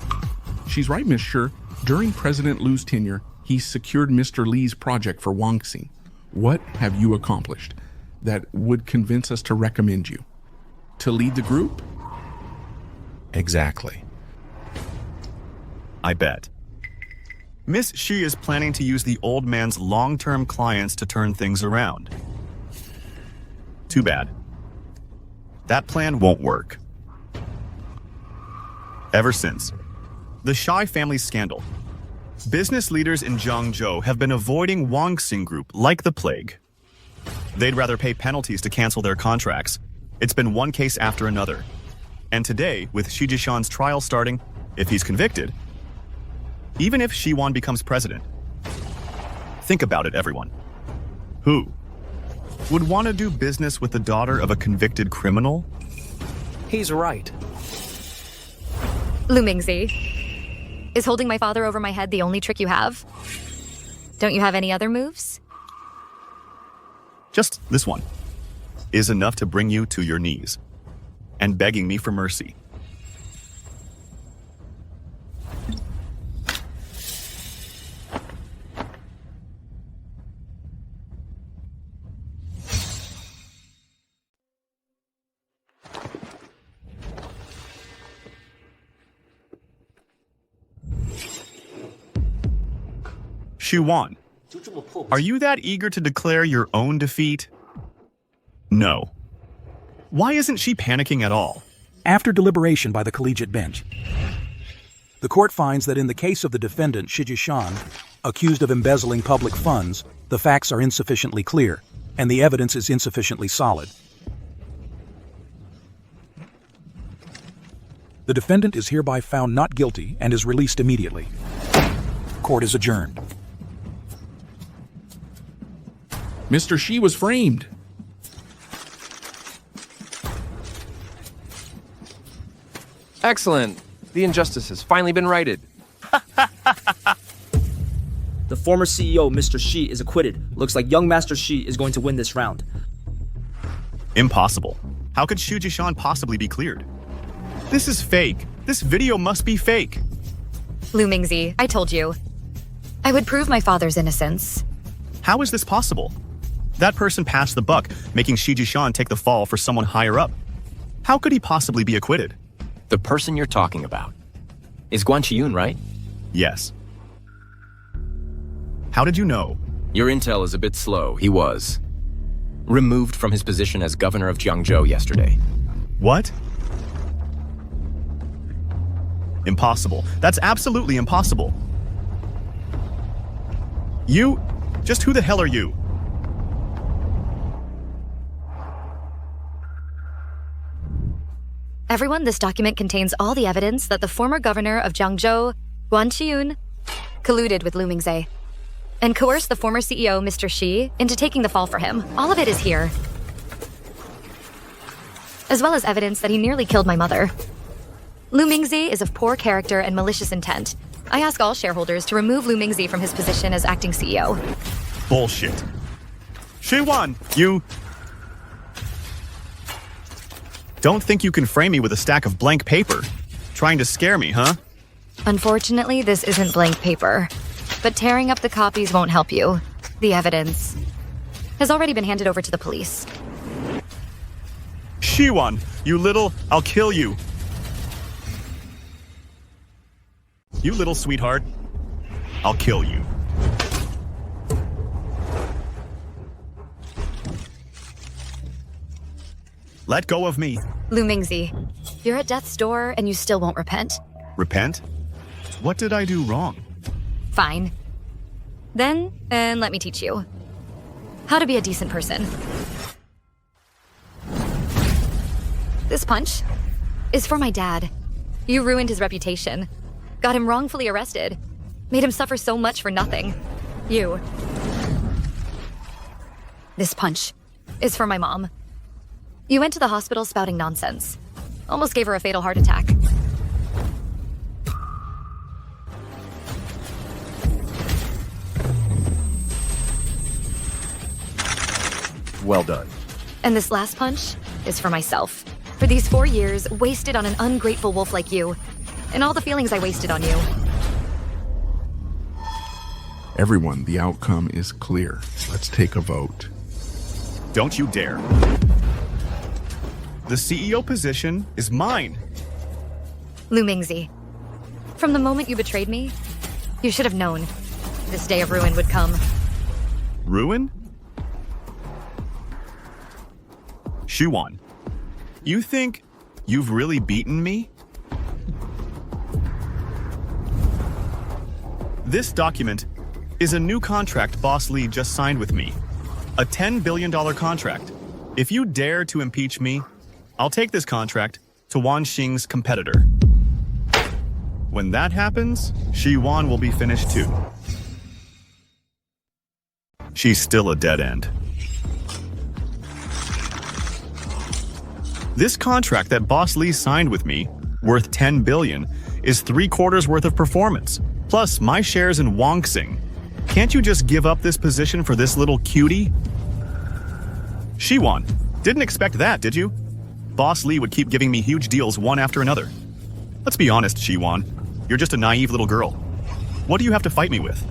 She's right, Miss Shi. During President Lu's tenure, he secured Mr. Lee's project for Wanxing. What have you accomplished that would convince us to recommend you? To lead the group? Exactly. I bet. Miss Shi is planning to use the old man's long-term clients to turn things around. Too bad. That plan won't work. Ever since the Shi family scandal, business leaders in Jiangzhou have been avoiding Wanxing Group like the plague. They'd rather pay penalties to cancel their contracts. It's been one case after another. And today, with Shi Jishan's trial starting, if he's convicted, even if Shuan becomes president, think about it, everyone. Who would want to do business with the daughter of a convicted criminal? He's right. Lu Mingze, is holding my father over my head the only trick you have? Don't you have any other moves? Just this one. is enough to bring you to your knees and begging me for mercy. Shuan, are you that eager to declare your own defeat? No. Why isn't she panicking at all? After deliberation by the collegiate bench, the court finds that in the case of the defendant, Shuan, accused of embezzling public funds, the facts are insufficiently clear, and the evidence is insufficiently solid. The defendant is hereby found not guilty and is released immediately. Court is adjourned. Mr. Shi was framed. Excellent. The injustice has finally been righted. The former CEO, Mr. Shi, is acquitted. Looks like young Master Shi is going to win this round. Impossible. How could Shu Jishan possibly be cleared? This is fake. This video must be fake. Lu Mingzi, I told you. I would prove my father's innocence. How is this possible? That person passed the buck, making Shi Jishan take the fall for someone higher up. How could he possibly be acquitted? The person you're talking about is Guan Qiyun, right? Yes. How did you know? Your intel is a bit slow. He was removed from his position as governor of Jiangzhou yesterday. What? Impossible. That's absolutely impossible. Just who the hell are you? Everyone, this document contains all the evidence that the former governor of Jiangzhou, Guan Qiyun, colluded with Lu Mingzi and coerced the former CEO, Mr. Shi, into taking the fall for him. All of it is here. As well as evidence that he nearly killed my mother. Lu Mingzi is of poor character and malicious intent. I ask all shareholders to remove Lu Mingzi from his position as acting CEO. Bullshit. Shuan, you... Don't think you can frame me with a stack of blank paper. Trying to scare me, huh? Unfortunately, this isn't blank paper. But tearing up the copies won't help you. The evidence has already been handed over to the police. Shuan, you little... I'll kill you. You little sweetheart. I'll kill you. Let go of me. Lu Mingzi, you're at death's door and you still won't repent. Repent? What did I do wrong? Fine. Then let me teach you how to be a decent person. This punch is for my dad. You ruined his reputation, got him wrongfully arrested, made him suffer so much for nothing. You. This punch is for my mom. You went to the hospital spouting nonsense. Almost gave her a fatal heart attack. Well done. And this last punch is for myself. For these 4 years wasted on an ungrateful wolf like you, and all the feelings I wasted on you. Everyone, the outcome is clear. Let's take a vote. Don't you dare. The CEO position is mine. Lu Mingzi, from the moment you betrayed me, you should have known this day of ruin would come. Ruin? Shuan, you think you've really beaten me? This document is a new contract Boss Lee just signed with me. A $10 billion contract. If you dare to impeach me, I'll take this contract to Wan Xing's competitor. When that happens, Shi Wan will be finished too. She's still a dead end. This contract that Boss Lee signed with me, worth $10 billion, is 3/4 worth of performance, plus my shares in Wangxing. Can't you just give up this position for this little cutie? Shiwan, Didn't expect that, did you? Boss Lee would keep giving me huge deals one after another. Let's be honest, Shuan. You're just a naive little girl. What do you have to fight me with?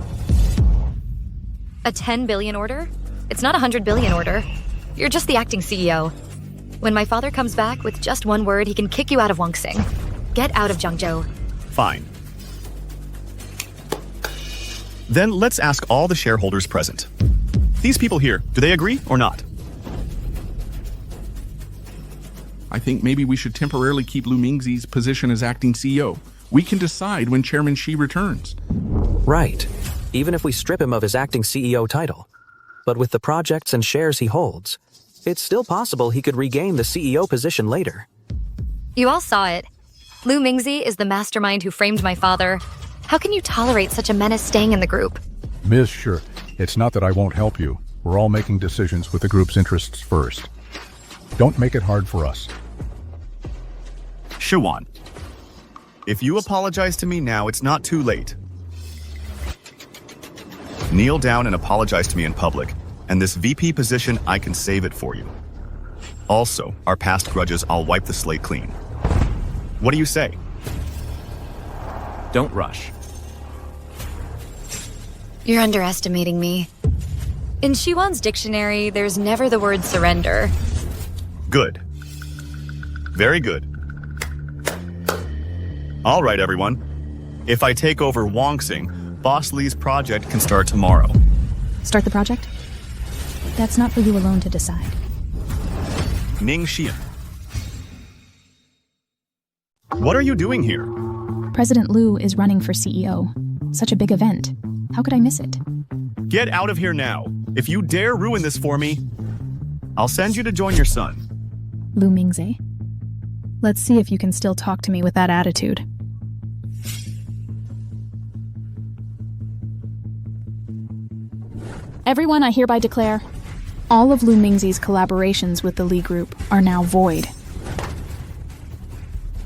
A 10 billion order? It's not a 100 billion order. You're just the acting CEO. When my father comes back with just one word, he can kick you out of Wongsing. Get out of Zhangzhou. Fine. Then let's ask all the shareholders present. These people here, do they agree or not? I think maybe we should temporarily keep Lu Mingzi's position as acting CEO. We can decide when Chairman Shi returns. Right. Even if we strip him of his acting CEO title. But with the projects and shares he holds, it's still possible he could regain the CEO position later. You all saw it. Lu Mingzi is the mastermind who framed my father. How can you tolerate such a menace staying in the group? Ms. Sure, it's not that I won't help you. We're all making decisions with the group's interests first. Don't make it hard for us. Shuan, if you apologize to me now, it's not too late. Kneel down and apologize to me in public, and this VP position, I can save it for you. Also, our past grudges, I'll wipe the slate clean. What do you say? Don't rush. You're underestimating me. In Shuan's dictionary, there's never the word surrender. Good. Very good. All right, everyone. If I take over Wongsing, Boss Lee's project can start tomorrow. Start the project? That's not for you alone to decide. Ning Xian. What are you doing here? President Lu is running for CEO. Such a big event. How could I miss it? Get out of here now. If you dare ruin this for me, I'll send you to join your son. Lu Mingze. Let's see if you can still talk to me with that attitude. Everyone, I hereby declare, all of Lu Mingzi's collaborations with the Lee Group are now void.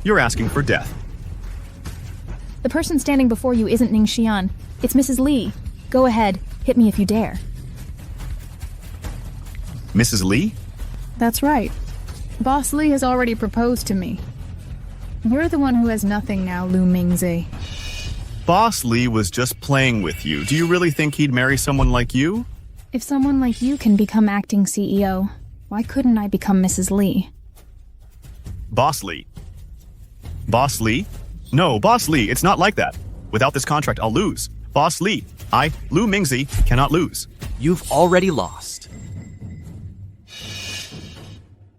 You're asking for death. The person standing before you isn't Ning Xian. It's Mrs. Lee. Go ahead, hit me if you dare. Mrs. Lee? That's right. Boss Lee has already proposed to me. You're the one who has nothing now, Lu Mingze. Boss Lee was just playing with you. Do you really think he'd marry someone like you? If someone like you can become acting CEO, why couldn't I become Mrs. Lee? Boss Lee. Boss Lee? No, Boss Lee, it's not like that. Without this contract, I'll lose. Boss Lee, Lu Mingzi, cannot lose. You've already lost.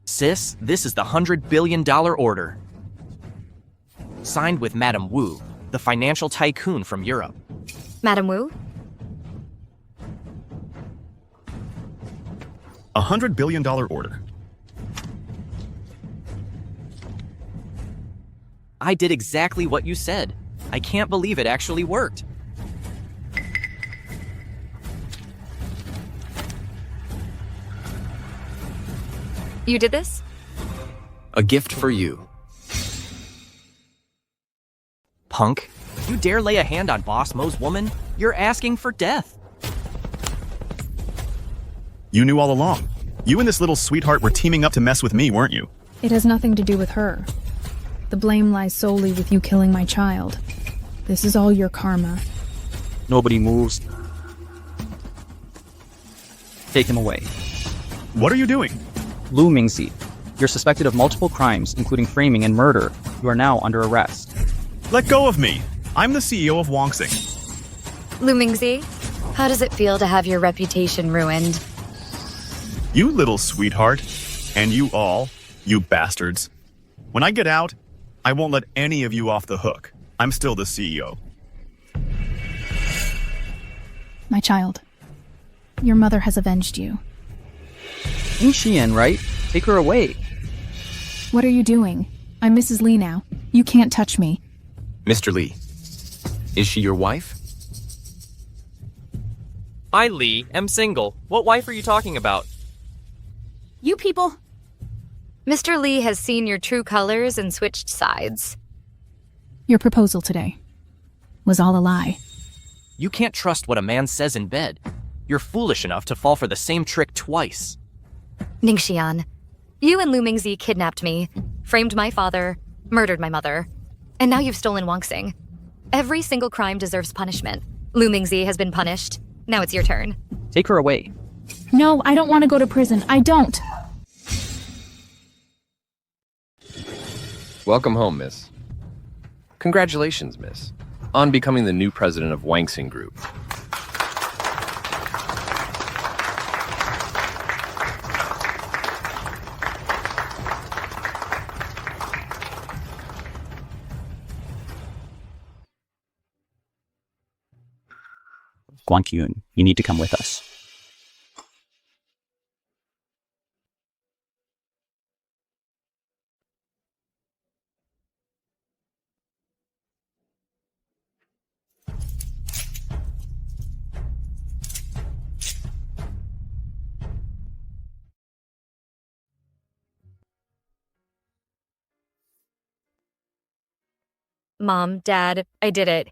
Sis, this is the $100 billion order. Signed with Madame Wu, the financial tycoon from Europe. Madame Wu? $100 billion order. I did exactly what you said. I can't believe it actually worked. You did this? A gift for you. Punk, you dare lay a hand on Boss Mo's woman? You're asking for death. You knew all along. You and this little sweetheart were teaming up to mess with me, weren't you? It has nothing to do with her. The blame lies solely with you killing my child. This is all your karma. Nobody moves. Take him away. What are you doing? Lu Mingzi, you're suspected of multiple crimes, including framing and murder. You are now under arrest. Let go of me. I'm the CEO of Wongsing. Lu Mingzi, how does it feel to have your reputation ruined? You little sweetheart. And you all, you bastards. When I get out, I won't let any of you off the hook. I'm still the CEO. My child, your mother has avenged you. Ning Xian, right? Take her away. What are you doing? I'm Mrs. Lee now. You can't touch me. Mr. Lee, is she your wife? I, Lee, am single. What wife are you talking about? You people! Mr. Lee has seen your true colors and switched sides. Your proposal today was all a lie. You can't trust what a man says in bed. You're foolish enough to fall for the same trick twice. Ningxian, You and Lu Mingzi kidnapped me, framed my father, murdered my mother, and now you've stolen Wangxing. Every single crime deserves punishment. Lu Mingzi has been punished. Now it's your turn. Take her away. No, I don't want to go to prison. I don't. Welcome home, miss. Congratulations, miss, on becoming the new president of Wangxing Group. Guankyun, you need to come with us. Mom, Dad, I did it.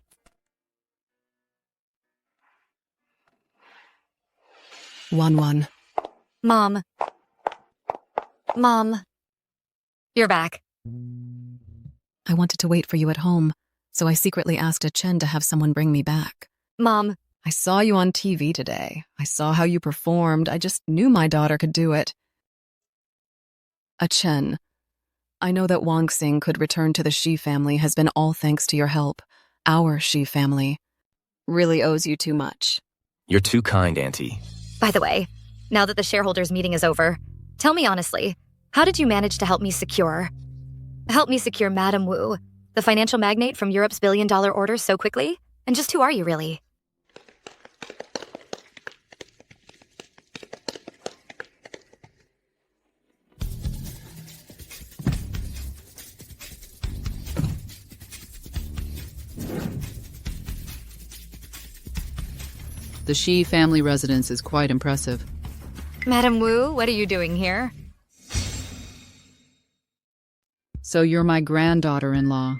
Wan. Mom. Mom. You're back. I wanted to wait for you at home, so I secretly asked Chen to have someone bring me back. Mom. I saw you on TV today. I saw how you performed. I just knew my daughter could do it. Chen, I know that Wangxing could return to the Shi family has been all thanks to your help. Our Shi family really owes you too much. You're too kind, Auntie. By the way, now that the shareholders meeting is over, tell me honestly, how did you manage to help me secure Madame Wu, the financial magnate from Europe's billion-dollar order so quickly? And just who are you really? The Shi family residence is quite impressive. Madame Wu, what are you doing here? So you're my granddaughter-in-law.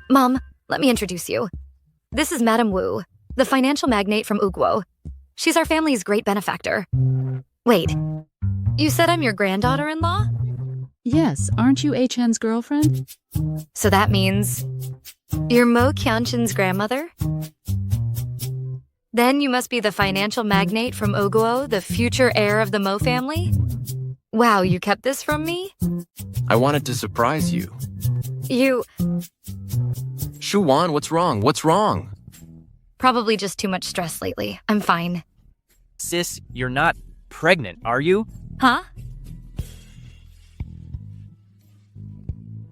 Mom, let me introduce you. This is Madame Wu, the financial magnate from Uguo. She's our family's great benefactor. Wait, you said I'm your granddaughter-in-law? Yes, aren't you Chen's girlfriend? So that means you're Mo Qianchen's grandmother? Then you must be the financial magnate from Uguo, the future heir of the Mo family? Wow, you kept this from me? I wanted to surprise you. You... Shuan, what's wrong? What's wrong? Probably just too much stress lately. I'm fine. Sis, you're not pregnant, are you? Huh?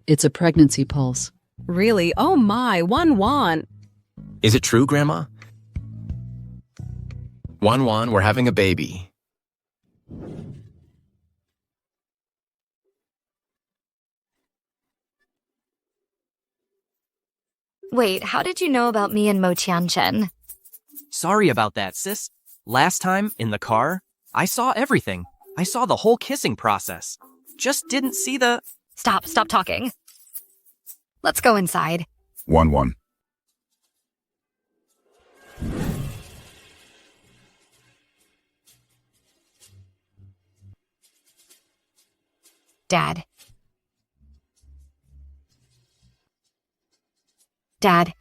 It's a pregnancy pulse. Really? Oh my, Wan. Is it true, Grandma? Wan, we're having a baby. Wait, how did you know about me and Mo Qianchen? Sorry about that, sis. Last time, in the car, I saw everything. I saw the whole kissing process. Just didn't see the... Stop talking. Let's go inside. Wan. Dad.